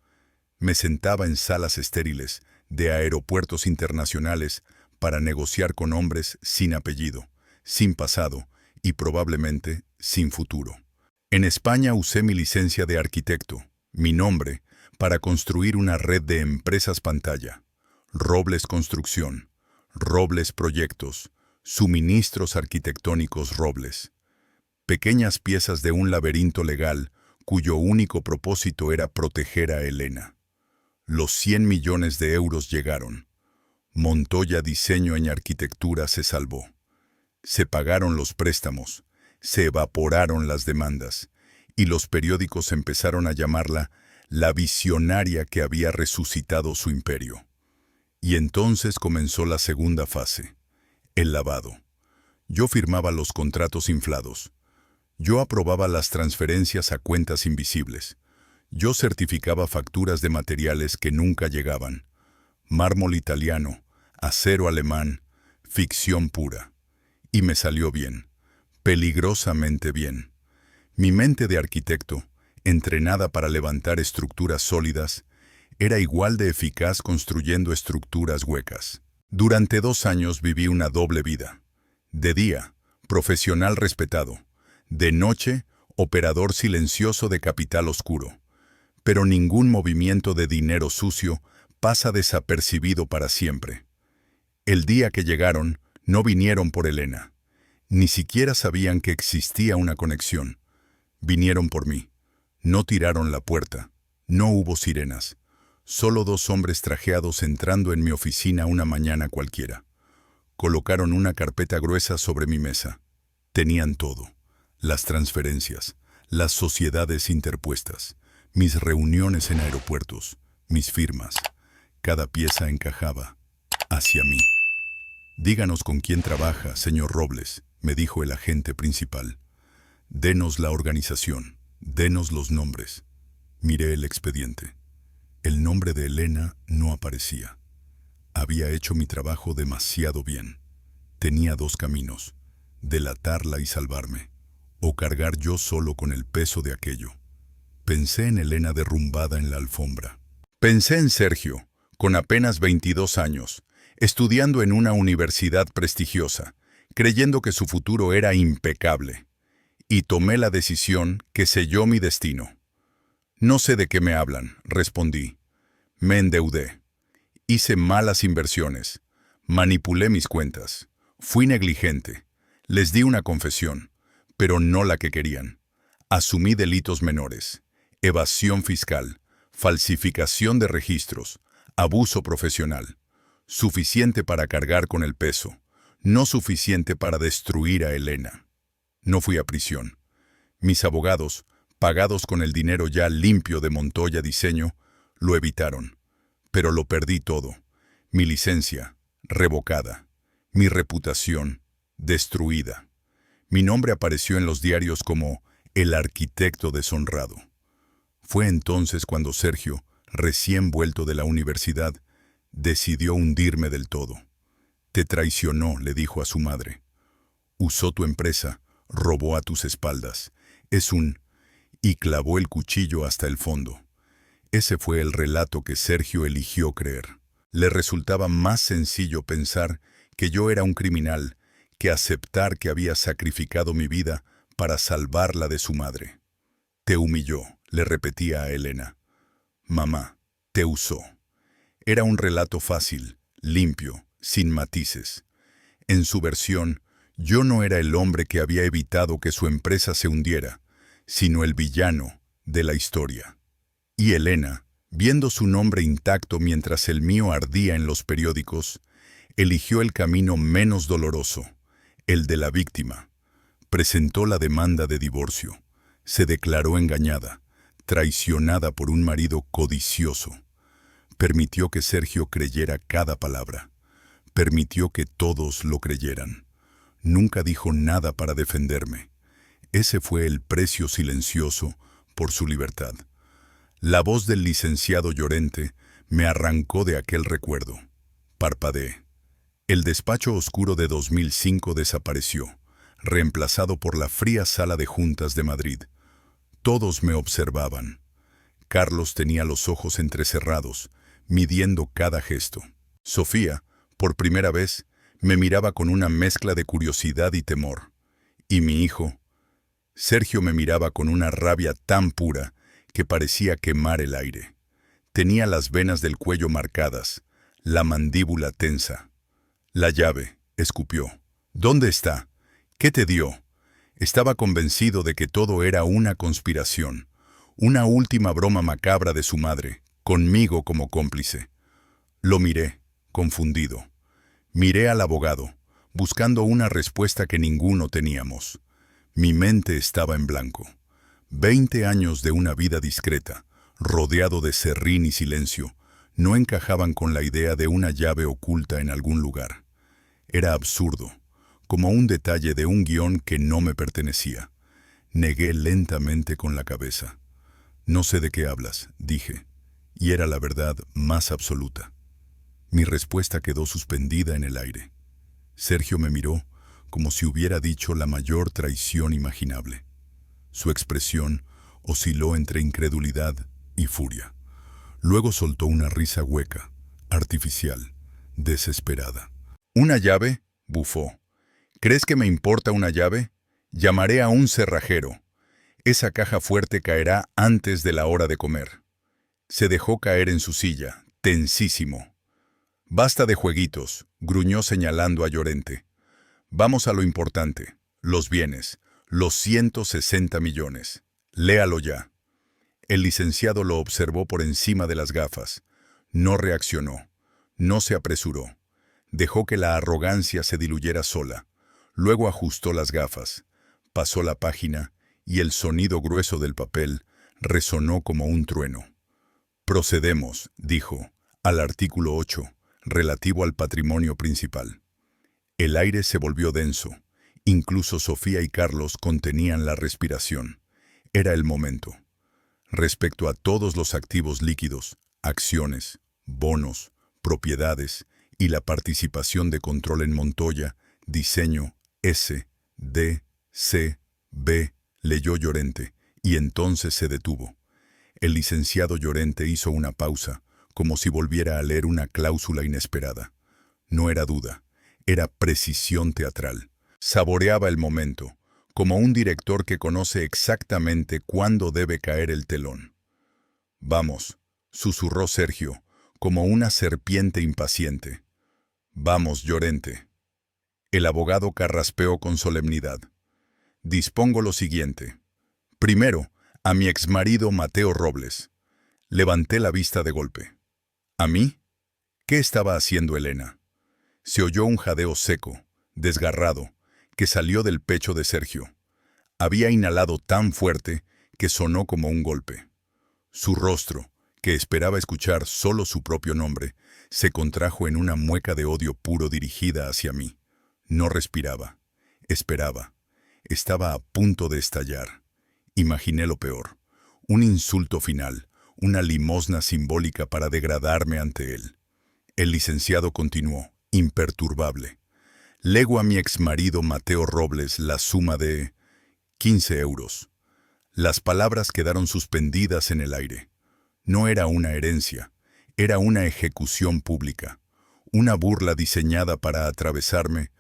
Me sentaba en salas estériles de aeropuertos internacionales para negociar con hombres sin apellido, sin pasado y probablemente sin futuro. En España usé mi licencia de arquitecto, mi nombre, para construir una red de empresas pantalla. Robles Construcción, Robles Proyectos, Suministros Arquitectónicos Robles. Pequeñas piezas de un laberinto legal cuyo único propósito era proteger a Elena. Los 100 millones de euros llegaron. Montoya Diseño en Arquitectura se salvó. Se pagaron los préstamos, se evaporaron las demandas, y los periódicos empezaron a llamarla la visionaria que había resucitado su imperio. Y entonces comenzó la segunda fase, el lavado. Yo firmaba los contratos inflados. Yo aprobaba las transferencias a cuentas invisibles. Yo certificaba facturas de materiales que nunca llegaban. Mármol italiano, acero alemán, ficción pura. Y me salió bien, peligrosamente bien. Mi mente de arquitecto, entrenada para levantar estructuras sólidas, era igual de eficaz construyendo estructuras huecas. Durante 2 años viví una doble vida. De día, profesional respetado. De noche, operador silencioso de capital oscuro. Pero ningún movimiento de dinero sucio pasa desapercibido para siempre. El día que llegaron, no vinieron por Elena. Ni siquiera sabían que existía una conexión. Vinieron por mí. No tiraron la puerta. No hubo sirenas. Solo 2 hombres trajeados entrando en mi oficina una mañana cualquiera. Colocaron una carpeta gruesa sobre mi mesa. Tenían todo: las transferencias, las sociedades interpuestas, mis reuniones en aeropuertos, mis firmas. Cada pieza encajaba hacia mí. «Díganos con quién trabaja, señor Robles», me dijo el agente principal. «Denos la organización, denos los nombres». Miré el expediente. El nombre de Elena no aparecía. Había hecho mi trabajo demasiado bien. Tenía dos caminos: delatarla y salvarme, o cargar yo solo con el peso de aquello. Pensé en Elena derrumbada en la alfombra. Pensé en Sergio, con apenas 22 años, estudiando en una universidad prestigiosa, creyendo que su futuro era impecable. Y tomé la decisión que selló mi destino. «No sé de qué me hablan», respondí. Me endeudé. Hice malas inversiones. Manipulé mis cuentas. Fui negligente. Les di una confesión, pero no la que querían. Asumí delitos menores: evasión fiscal, falsificación de registros, abuso profesional. Suficiente para cargar con el peso, no suficiente para destruir a Elena. No fui a prisión. Mis abogados, pagados con el dinero ya limpio de Montoya Diseño, lo evitaron. Pero lo perdí todo. Mi licencia, revocada. Mi reputación, destruida. Mi nombre apareció en los diarios como el arquitecto deshonrado. Fue entonces cuando Sergio, recién vuelto de la universidad, decidió hundirme del todo. «Te traicionó», le dijo a su madre. «Usó tu empresa, robó a tus espaldas. Es un...» y clavó el cuchillo hasta el fondo. Ese fue el relato que Sergio eligió creer. Le resultaba más sencillo pensar que yo era un criminal que aceptar que había sacrificado mi vida para salvarla de su madre. «Te humilló», le repetía a Elena. «Mamá, te usó». Era un relato fácil, limpio, sin matices. En su versión, yo no era el hombre que había evitado que su empresa se hundiera, sino el villano de la historia. Y Elena, viendo su nombre intacto mientras el mío ardía en los periódicos, eligió el camino menos doloroso, el de la víctima. Presentó la demanda de divorcio. Se declaró engañada, traicionada por un marido codicioso. Permitió que Sergio creyera cada palabra. Permitió que todos lo creyeran. Nunca dijo nada para defenderme. Ese fue el precio silencioso por su libertad. La voz del licenciado Llorente me arrancó de aquel recuerdo. Parpadeé. El despacho oscuro de 2005 desapareció, reemplazado por la fría sala de juntas de Madrid. Todos me observaban. Carlos tenía los ojos entrecerrados, midiendo cada gesto. Sofía, por primera vez, me miraba con una mezcla de curiosidad y temor. Y mi hijo, Sergio, me miraba con una rabia tan pura que parecía quemar el aire. Tenía las venas del cuello marcadas, la mandíbula tensa. «La llave», escupió. «¿Dónde está? ¿Qué te dio?» Estaba convencido de que todo era una conspiración, una última broma macabra de su madre, conmigo como cómplice. Lo miré, confundido. Miré al abogado, buscando una respuesta que ninguno teníamos. Mi mente estaba en blanco. 20 años de una vida discreta, rodeado de serrín y silencio, no encajaban con la idea de una llave oculta en algún lugar. Era absurdo, como un detalle de un guión que no me pertenecía. Negué lentamente con la cabeza. «No sé de qué hablas», dije, y era la verdad más absoluta. Mi respuesta quedó suspendida en el aire. Sergio me miró como si hubiera dicho la mayor traición imaginable. Su expresión osciló entre incredulidad y furia. Luego soltó una risa hueca, artificial, desesperada. «¿Una llave?», bufó. «¿Crees que me importa una llave? Llamaré a un cerrajero. Esa caja fuerte caerá antes de la hora de comer». Se dejó caer en su silla, tensísimo. «Basta de jueguitos», gruñó señalando a Llorente. «Vamos a lo importante, los bienes, los 160 millones. Léalo ya». El licenciado lo observó por encima de las gafas. No reaccionó, no se apresuró. Dejó que la arrogancia se diluyera sola. Luego ajustó las gafas, pasó la página y el sonido grueso del papel resonó como un trueno. Procedemos, dijo, al artículo 8, relativo al patrimonio principal. El aire se volvió denso. Incluso Sofía y Carlos contenían la respiración. Era el momento. Respecto a todos los activos líquidos, acciones, bonos, propiedades y la participación de control en Montoya, diseño, S, D, C, B, leyó Llorente, y entonces se detuvo. El licenciado Llorente hizo una pausa, como si volviera a leer una cláusula inesperada. No era duda, era precisión teatral. Saboreaba el momento, como un director que conoce exactamente cuándo debe caer el telón. «Vamos», susurró Sergio, como una serpiente impaciente. «Vamos, Llorente». El abogado carraspeó con solemnidad. «Dispongo lo siguiente. Primero, a mi exmarido Mateo Robles». Levanté la vista de golpe. ¿A mí? ¿Qué estaba haciendo Elena? Se oyó un jadeo seco, desgarrado, que salió del pecho de Sergio. Había inhalado tan fuerte que sonó como un golpe. Su rostro, que esperaba escuchar solo su propio nombre, se contrajo en una mueca de odio puro dirigida hacia mí. No respiraba. Esperaba. Estaba a punto de estallar. Imaginé lo peor. Un insulto final, una limosna simbólica para degradarme ante él. El licenciado continuó, imperturbable. «Lego a mi exmarido Mateo Robles la suma de 15 euros». Las palabras quedaron suspendidas en el aire. No era una herencia, era una ejecución pública, una burla diseñada para atravesarme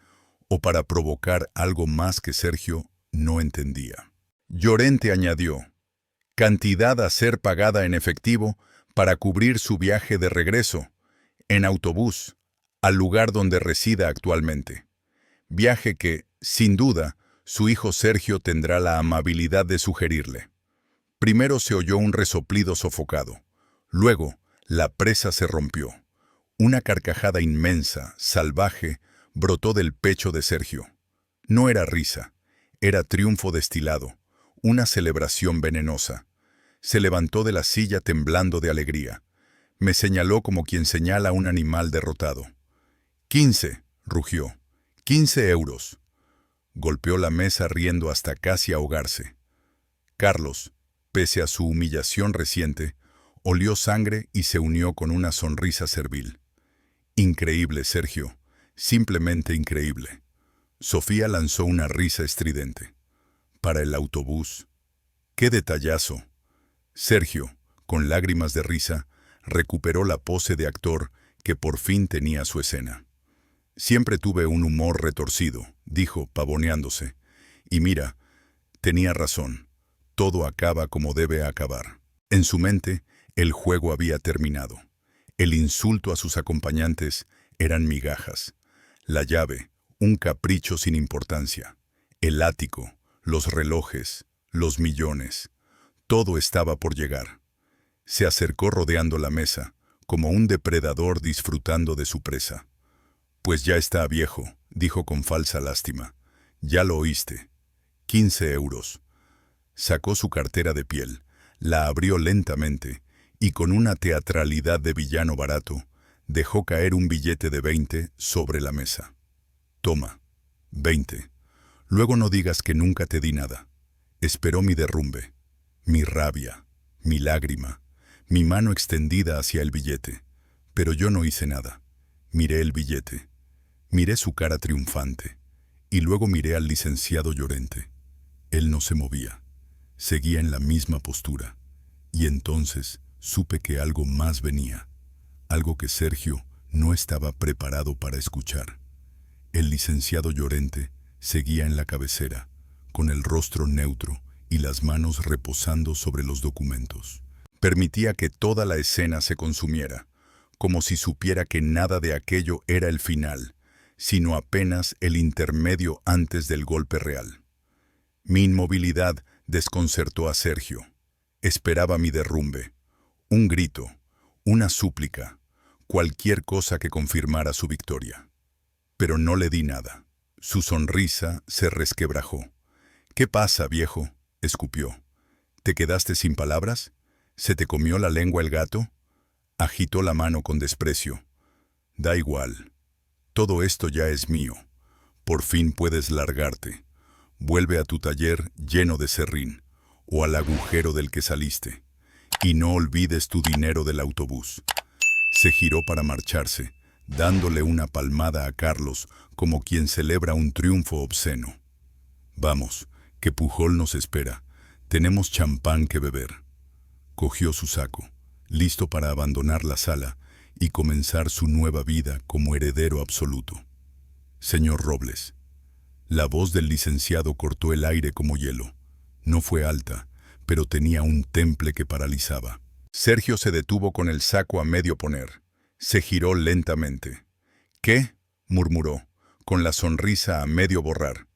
o para provocar algo más que Sergio no entendía. Llorente añadió, cantidad a ser pagada en efectivo para cubrir su viaje de regreso, en autobús, al lugar donde resida actualmente. Viaje que, sin duda, su hijo Sergio tendrá la amabilidad de sugerirle. Primero se oyó un resoplido sofocado. Luego, la presa se rompió. Una carcajada inmensa, salvaje, brotó del pecho de Sergio. No era risa, era triunfo destilado, una celebración venenosa. Se levantó de la silla temblando de alegría. Me señaló como quien señala a un animal derrotado. 15, rugió. 15 euros. Golpeó la mesa riendo hasta casi ahogarse. Carlos, pese a su humillación reciente, olió sangre y se unió con una sonrisa servil. Increíble, Sergio. Simplemente increíble. Sofía lanzó una risa estridente. Para el autobús. ¡Qué detallazo! Sergio, con lágrimas de risa, recuperó la pose de actor que por fin tenía su escena. Siempre tuve un humor retorcido, dijo, pavoneándose. Y mira, tenía razón. Todo acaba como debe acabar. En su mente, el juego había terminado. El insulto a sus acompañantes eran migajas. La llave, un capricho sin importancia. El ático, los relojes, los millones. Todo estaba por llegar. Se acercó rodeando la mesa, como un depredador disfrutando de su presa. «Pues ya está viejo», dijo con falsa lástima. «Ya lo oíste. 15 euros». Sacó su cartera de piel, la abrió lentamente y con una teatralidad de villano barato, dejó caer un billete de 20 sobre la mesa. «Toma, 20. Luego no digas que nunca te di nada». Esperó mi derrumbe, mi rabia, mi lágrima, mi mano extendida hacia el billete. Pero yo no hice nada. Miré el billete. Miré su cara triunfante. Y luego miré al licenciado Llorente. Él no se movía. Seguía en la misma postura. Y entonces supe que algo más venía. Algo que Sergio no estaba preparado para escuchar. El licenciado Llorente seguía en la cabecera, con el rostro neutro y las manos reposando sobre los documentos. Permitía que toda la escena se consumiera, como si supiera que nada de aquello era el final, sino apenas el intermedio antes del golpe real. Mi inmovilidad desconcertó a Sergio. Esperaba mi derrumbe, un grito, una súplica, cualquier cosa que confirmara su victoria. pero no le di nada. Su sonrisa se resquebrajó. «¿Qué pasa, viejo?», escupió. «¿Te quedaste sin palabras? ¿Se te comió la lengua el gato?». Agitó la mano con desprecio. «Da igual. Todo esto ya es mío. Por fin puedes largarte. Vuelve a tu taller lleno de serrín, o al agujero del que saliste. Y no olvides tu dinero del autobús». Se giró para marcharse, dándole una palmada a Carlos como quien celebra un triunfo obsceno. «Vamos, que Pujol nos espera. Tenemos champán que beber». Cogió su saco, listo para abandonar la sala y comenzar su nueva vida como heredero absoluto. «Señor Robles». La voz del licenciado cortó el aire como hielo. No fue alta, pero tenía un temple que paralizaba. Sergio se detuvo con el saco a medio poner. Se giró lentamente. «¿Qué?», murmuró, con la sonrisa a medio borrar.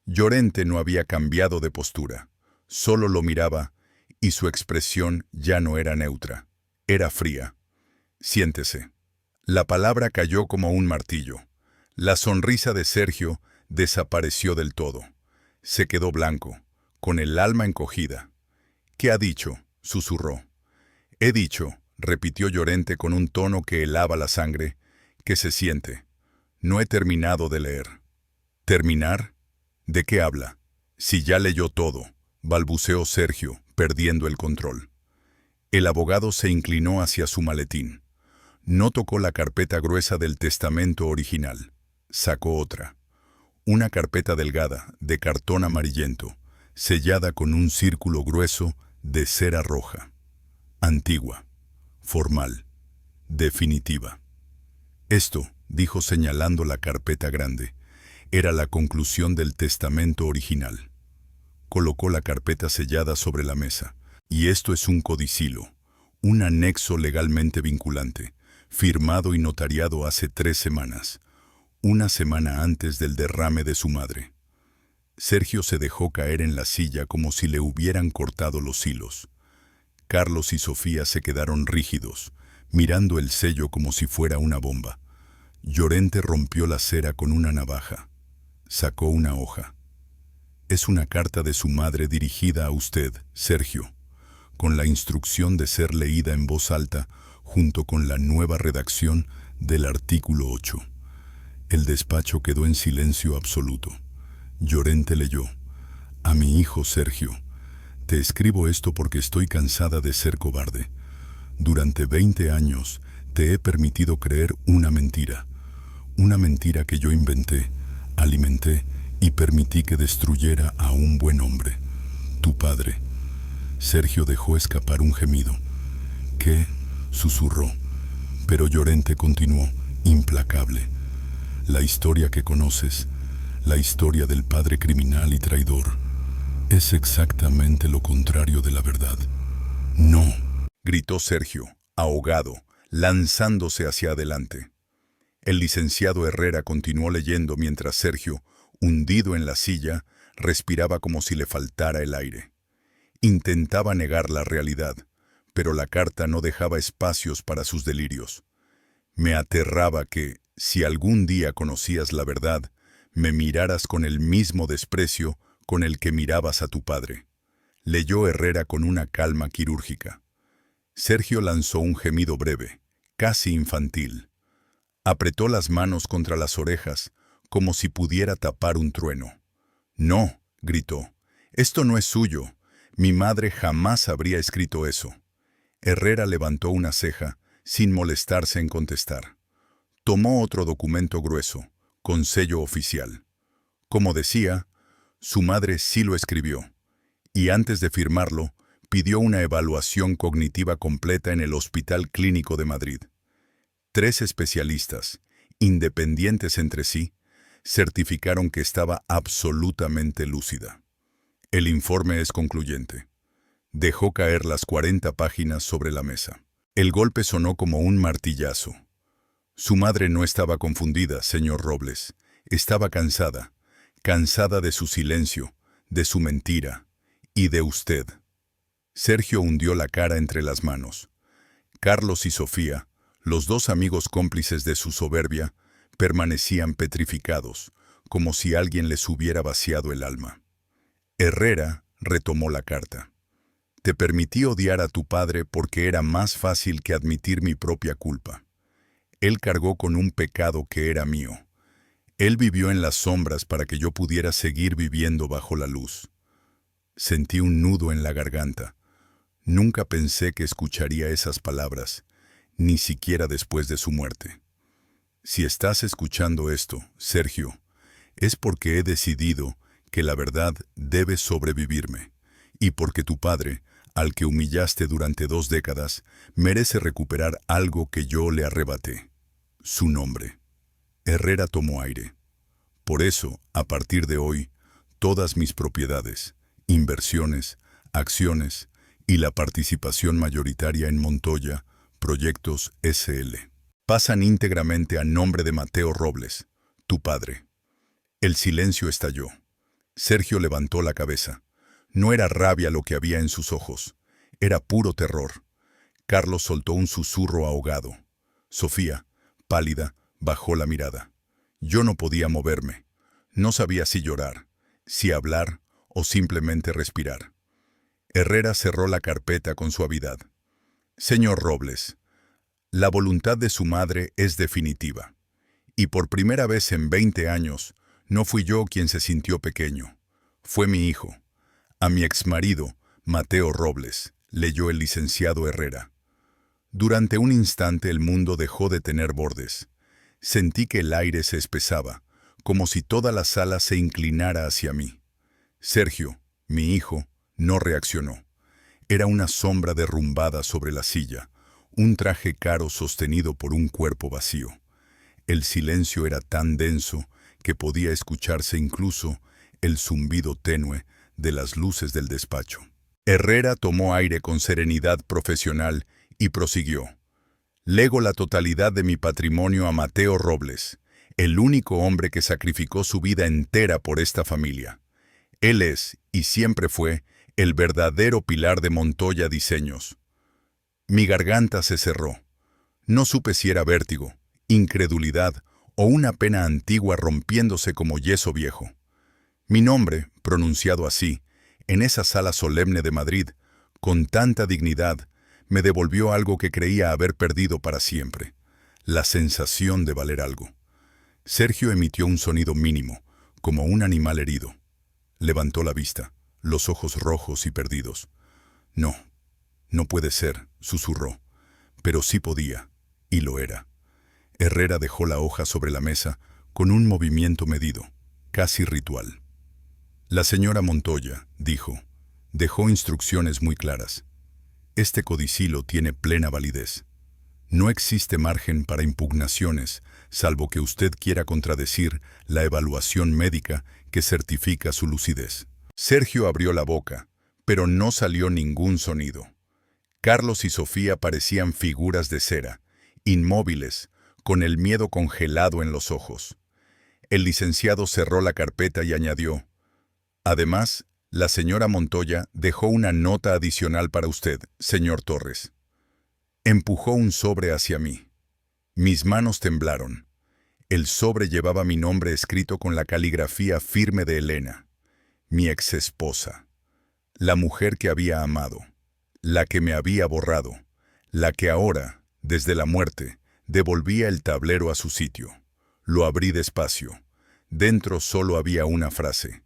Llorente no había cambiado de postura. Solo lo miraba, y su expresión ya no era neutra. Era fría. «Siéntese». La palabra cayó como un martillo. La sonrisa de Sergio desapareció del todo. Se quedó blanco, con el alma encogida. «¿Qué ha dicho?», susurró. «He dicho», repitió Llorente con un tono que helaba la sangre, «que se siente. No he terminado de leer». «¿Terminar? ¿De qué habla? Si ya leyó todo», balbuceó Sergio, perdiendo el control. El abogado se inclinó hacia su maletín. No tocó la carpeta gruesa del testamento original. Sacó otra. Una carpeta delgada, de cartón amarillento, sellada con un círculo grueso de cera roja. Antigua, formal, definitiva. «Esto», dijo señalando la carpeta grande, «era la conclusión del testamento original». Colocó la carpeta sellada sobre la mesa. «Y esto es un codicilo, un anexo legalmente vinculante, firmado y notariado hace 3 semanas, una semana antes del derrame de su madre». Sergio se dejó caer en la silla como si le hubieran cortado los hilos. Carlos y Sofía se quedaron rígidos, mirando el sello como si fuera una bomba. Llorente rompió la cera con una navaja. Sacó una hoja. «Es una carta de su madre dirigida a usted, Sergio, con la instrucción de ser leída en voz alta junto con la nueva redacción del artículo 8. El despacho quedó en silencio absoluto. Llorente leyó: «A mi hijo Sergio. Te escribo esto porque estoy cansada de ser cobarde. Durante 20 años te he permitido creer una mentira que yo inventé, alimenté y permití que destruyera a un buen hombre, tu padre». Sergio dejó escapar un gemido. «¿Qué?», susurró, pero Llorente continuó, implacable. «La historia que conoces, la historia del padre criminal y traidor, es exactamente lo contrario de la verdad». «No», gritó Sergio, ahogado, lanzándose hacia adelante. El licenciado Herrera continuó leyendo mientras Sergio, hundido en la silla, respiraba como si le faltara el aire. Intentaba negar la realidad, pero la carta no dejaba espacios para sus delirios. «Me aterraba que, si algún día conocías la verdad, me miraras con el mismo desprecio con el que mirabas a tu padre», leyó Herrera con una calma quirúrgica. Sergio lanzó un gemido breve, casi infantil. Apretó las manos contra las orejas, como si pudiera tapar un trueno. «No», gritó, «esto no es suyo. Mi madre jamás habría escrito eso». Herrera levantó una ceja, sin molestarse en contestar. Tomó otro documento grueso, con sello oficial. Como decía, su madre sí lo escribió, y antes de firmarlo, pidió una evaluación cognitiva completa en el Hospital Clínico de Madrid. 3 especialistas, independientes entre sí, certificaron que estaba absolutamente lúcida. El informe es concluyente. Dejó caer las 40 páginas sobre la mesa. El golpe sonó como un martillazo. Su madre no estaba confundida, señor Robles. Estaba cansada, cansada de su silencio, de su mentira y de usted. Sergio hundió la cara entre las manos. Carlos y Sofía, los 2 amigos cómplices de su soberbia, permanecían petrificados, como si alguien les hubiera vaciado el alma. Herrera retomó la carta. Te permití odiar a tu padre porque era más fácil que admitir mi propia culpa. Él cargó con un pecado que era mío. Él vivió en las sombras para que yo pudiera seguir viviendo bajo la luz. Sentí un nudo en la garganta. Nunca pensé que escucharía esas palabras, ni siquiera después de su muerte. Si estás escuchando esto, Sergio, es porque he decidido que la verdad debe sobrevivirme, y porque tu padre, al que humillaste durante 2 décadas, merece recuperar algo que yo le arrebaté: su nombre. Herrera tomó aire. Por eso, a partir de hoy, todas mis propiedades, inversiones, acciones y la participación mayoritaria en Montoya Proyectos S.L. pasan íntegramente a nombre de Mateo Robles, tu padre. El silencio estalló. Sergio levantó la cabeza. No era rabia lo que había en sus ojos, era puro terror. Carlos soltó un susurro ahogado. Sofía, pálida, bajó la mirada. Yo no podía moverme. No sabía si llorar, si hablar o simplemente respirar. Herrera cerró la carpeta con suavidad. Señor Robles, la voluntad de su madre es definitiva. Y por primera vez en 20 años, no fui yo quien se sintió pequeño. Fue mi hijo. A mi exmarido, Mateo Robles, leyó el licenciado Herrera. Durante un instante el mundo dejó de tener bordes. Sentí que el aire se espesaba, como si toda la sala se inclinara hacia mí. Sergio, mi hijo, no reaccionó. Era una sombra derrumbada sobre la silla, un traje caro sostenido por un cuerpo vacío. El silencio era tan denso que podía escucharse incluso el zumbido tenue de las luces del despacho. Herrera tomó aire con serenidad profesional y prosiguió. Lego la totalidad de mi patrimonio a Mateo Robles, el único hombre que sacrificó su vida entera por esta familia. Él es, y siempre fue, el verdadero pilar de Montoya Diseños. Mi garganta se cerró. No supe si era vértigo, incredulidad o una pena antigua rompiéndose como yeso viejo. Mi nombre, pronunciado así, en esa sala solemne de Madrid, con tanta dignidad, me devolvió algo que creía haber perdido para siempre: la sensación de valer algo. Sergio emitió un sonido mínimo, como un animal herido. Levantó la vista, los ojos rojos y perdidos. No, no puede ser, susurró. Pero sí podía, y lo era. Herrera dejó la hoja sobre la mesa con un movimiento medido, casi ritual. La señora Montoya, dijo, dejó instrucciones muy claras. Este codicilo tiene plena validez. No existe margen para impugnaciones, salvo que usted quiera contradecir la evaluación médica que certifica su lucidez. Sergio abrió la boca, pero no salió ningún sonido. Carlos y Sofía parecían figuras de cera, inmóviles, con el miedo congelado en los ojos. El licenciado cerró la carpeta y añadió: además, la señora Montoya dejó una nota adicional para usted, señor Torres. Empujó un sobre hacia mí. Mis manos temblaron. El sobre llevaba mi nombre escrito con la caligrafía firme de Elena, mi exesposa, la mujer que había amado, la que me había borrado, la que ahora, desde la muerte, devolvía el tablero a su sitio. Lo abrí despacio. Dentro solo había una frase: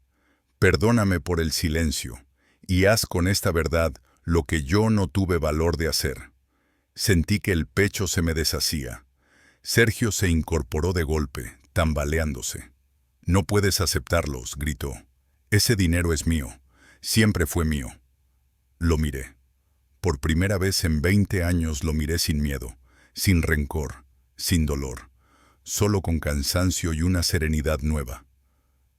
perdóname por el silencio, y haz con esta verdad lo que yo no tuve valor de hacer. Sentí que el pecho se me deshacía. Sergio se incorporó de golpe, tambaleándose. No puedes aceptarlos, gritó. Ese dinero es mío, siempre fue mío. Lo miré. Por primera vez en 20 años lo miré sin miedo, sin rencor, sin dolor, solo con cansancio y una serenidad nueva.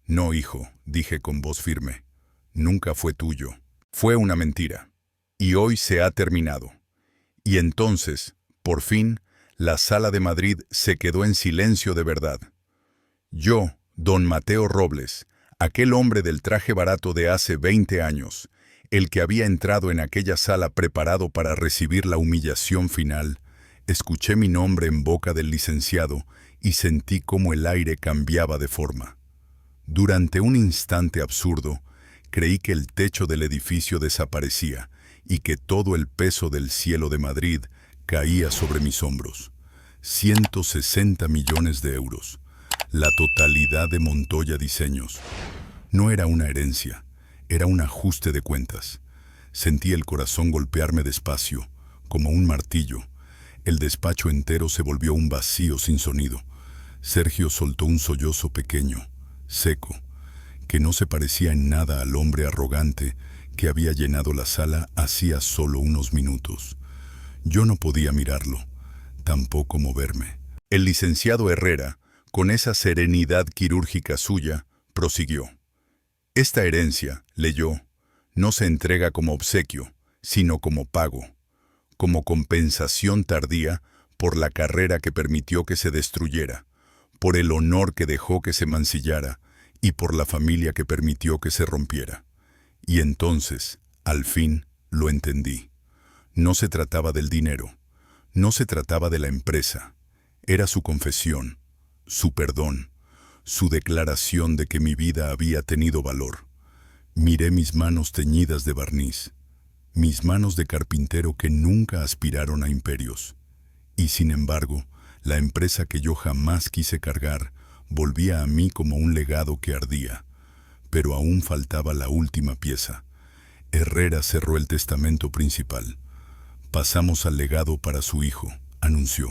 No, hijo, dije con voz firme, nunca fue tuyo. Fue una mentira. Y hoy se ha terminado. Y entonces, por fin, la sala de Madrid se quedó en silencio de verdad. Yo, don Mateo Robles, aquel hombre del traje barato de hace 20 años, el que había entrado en aquella sala preparado para recibir la humillación final, Escuché mi nombre en boca del licenciado y sentí cómo el aire cambiaba de forma. Durante un instante absurdo, creí que el techo del edificio desaparecía y que todo el peso del cielo de Madrid caía sobre mis hombros. 160 millones de euros. La totalidad de Montoya Diseños. No era una herencia, era un ajuste de cuentas. Sentí el corazón golpearme despacio, como un martillo. El despacho entero se volvió un vacío sin sonido. Sergio soltó un sollozo pequeño, seco, que no se parecía en nada al hombre arrogante que había llenado la sala hacía solo unos minutos. Yo no podía mirarlo, tampoco moverme. El licenciado Herrera, con esa serenidad quirúrgica suya, prosiguió. Esta herencia, leyó, no se entrega como obsequio, sino como pago, como compensación tardía por la carrera que permitió que se destruyera, por el honor que dejó que se mancillara y por la familia que permitió que se rompiera. Y entonces, al fin, lo entendí. No se trataba del dinero, no se trataba de la empresa, era su confesión, su perdón, su declaración de que mi vida había tenido valor. Miré mis manos teñidas de barniz, mis manos de carpintero que nunca aspiraron a imperios. Y sin embargo, la empresa que yo jamás quise cargar volvía a mí como un legado que ardía. Pero aún faltaba la última pieza. Herrera cerró el testamento principal. Pasamos al legado para su hijo, anunció.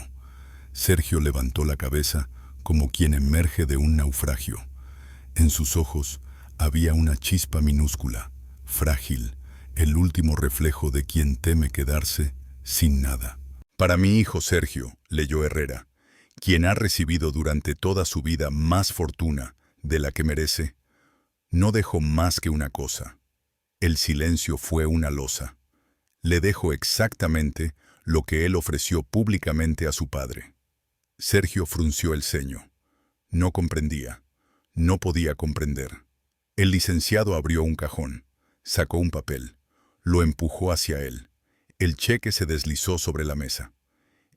Sergio levantó la cabeza como quien emerge de un naufragio. En sus ojos había una chispa minúscula, frágil, el último reflejo de quien teme quedarse sin nada. Para mi hijo Sergio, leyó Herrera, quien ha recibido durante toda su vida más fortuna de la que merece, no dejó más que una cosa. El silencio fue una losa. Le dejo exactamente lo que él ofreció públicamente a su padre. Sergio frunció el ceño. No comprendía. No podía comprender. El licenciado abrió un cajón, sacó un papel, lo empujó hacia él. El cheque se deslizó sobre la mesa.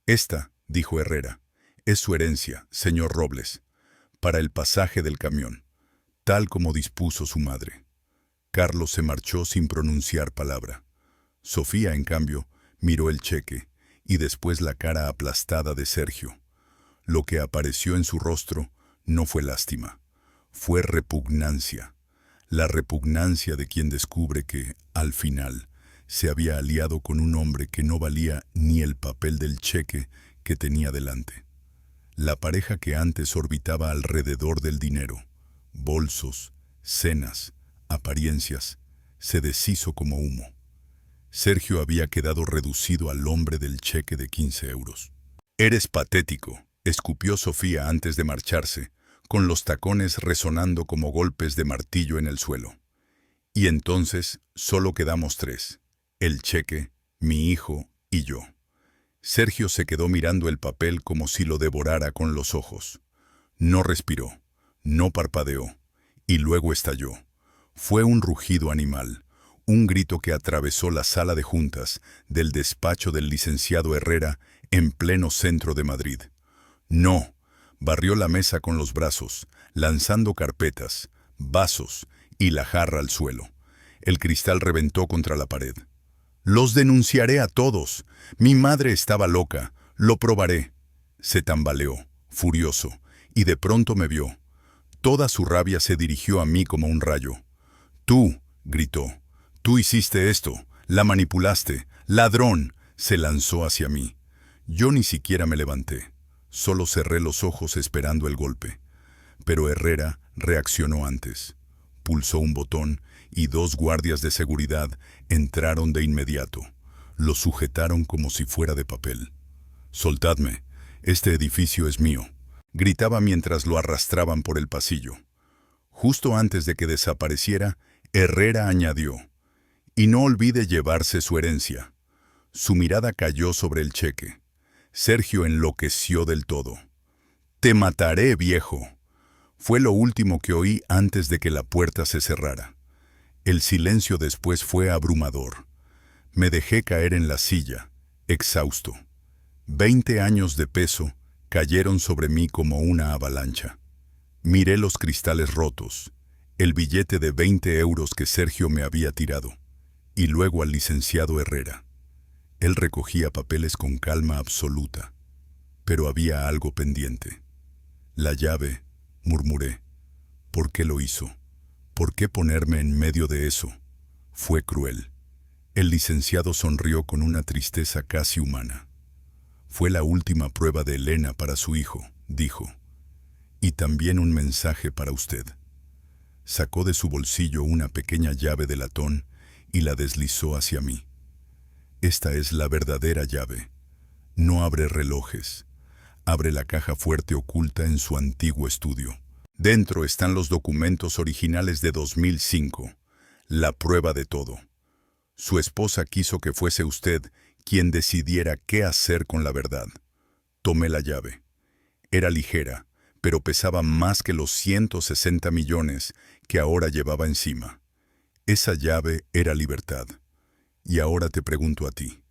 Esta, dijo Herrera, es su herencia, señor Robles, para el pasaje del camión, tal como dispuso su madre. Carlos se marchó sin pronunciar palabra. Sofía, en cambio, miró el cheque y después la cara aplastada de Sergio. Lo que apareció en su rostro no fue lástima, fue repugnancia. La repugnancia de quien descubre que, al final, se había aliado con un hombre que no valía ni el papel del cheque que tenía delante. La pareja que antes orbitaba alrededor del dinero, bolsos, cenas, apariencias, se deshizo como humo. Sergio había quedado reducido al hombre del cheque de 15 euros. «Eres patético», escupió Sofía antes de marcharse, con los tacones resonando como golpes de martillo en el suelo. Y entonces solo quedamos tres, el cheque, mi hijo y yo. Sergio se quedó mirando el papel como si lo devorara con los ojos. No respiró, no parpadeó, y luego estalló. Fue un rugido animal, un grito que atravesó la sala de juntas del despacho del licenciado Herrera en pleno centro de Madrid. «No», barrió la mesa con los brazos, lanzando carpetas, vasos y la jarra al suelo. El cristal reventó contra la pared. «Los denunciaré a todos. Mi madre estaba loca. Lo probaré». Se tambaleó, furioso, y de pronto me vio. Toda su rabia se dirigió a mí como un rayo. «Tú», gritó, «tú hiciste esto, la manipulaste, ladrón», se lanzó hacia mí. Yo ni siquiera me levanté. Solo cerré los ojos esperando el golpe. Pero Herrera reaccionó antes. Pulsó un botón y 2 guardias de seguridad entraron de inmediato. Lo sujetaron como si fuera de papel. «Soltadme, este edificio es mío», gritaba mientras lo arrastraban por el pasillo. Justo antes de que desapareciera, Herrera añadió, «Y no olvide llevarse su herencia». Su mirada cayó sobre el cheque. Sergio enloqueció del todo. «Te mataré, viejo», fue lo último que oí antes de que la puerta se cerrara. El silencio después fue abrumador. Me dejé caer en la silla, exhausto. 20 años de peso cayeron sobre mí como una avalancha. Miré los cristales rotos, el billete de 20 euros que Sergio me había tirado, y luego al licenciado Herrera. Él recogía papeles con calma absoluta, pero había algo pendiente. La llave, murmuré. ¿Por qué lo hizo? ¿Por qué ponerme en medio de eso? Fue cruel. El licenciado sonrió con una tristeza casi humana. Fue la última prueba de Elena para su hijo, dijo. Y también un mensaje para usted. Sacó de su bolsillo una pequeña llave de latón y la deslizó hacia mí. Esta es la verdadera llave. No abre relojes. Abre la caja fuerte oculta en su antiguo estudio. Dentro están los documentos originales de 2005, la prueba de todo. Su esposa quiso que fuese usted quien decidiera qué hacer con la verdad. Tomé la llave. Era ligera, pero pesaba más que los 160 millones que ahora llevaba encima. Esa llave era libertad. Y ahora te pregunto a ti,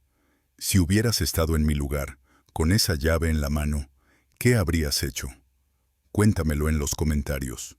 si hubieras estado en mi lugar, con esa llave en la mano, ¿qué habrías hecho? Cuéntamelo en los comentarios.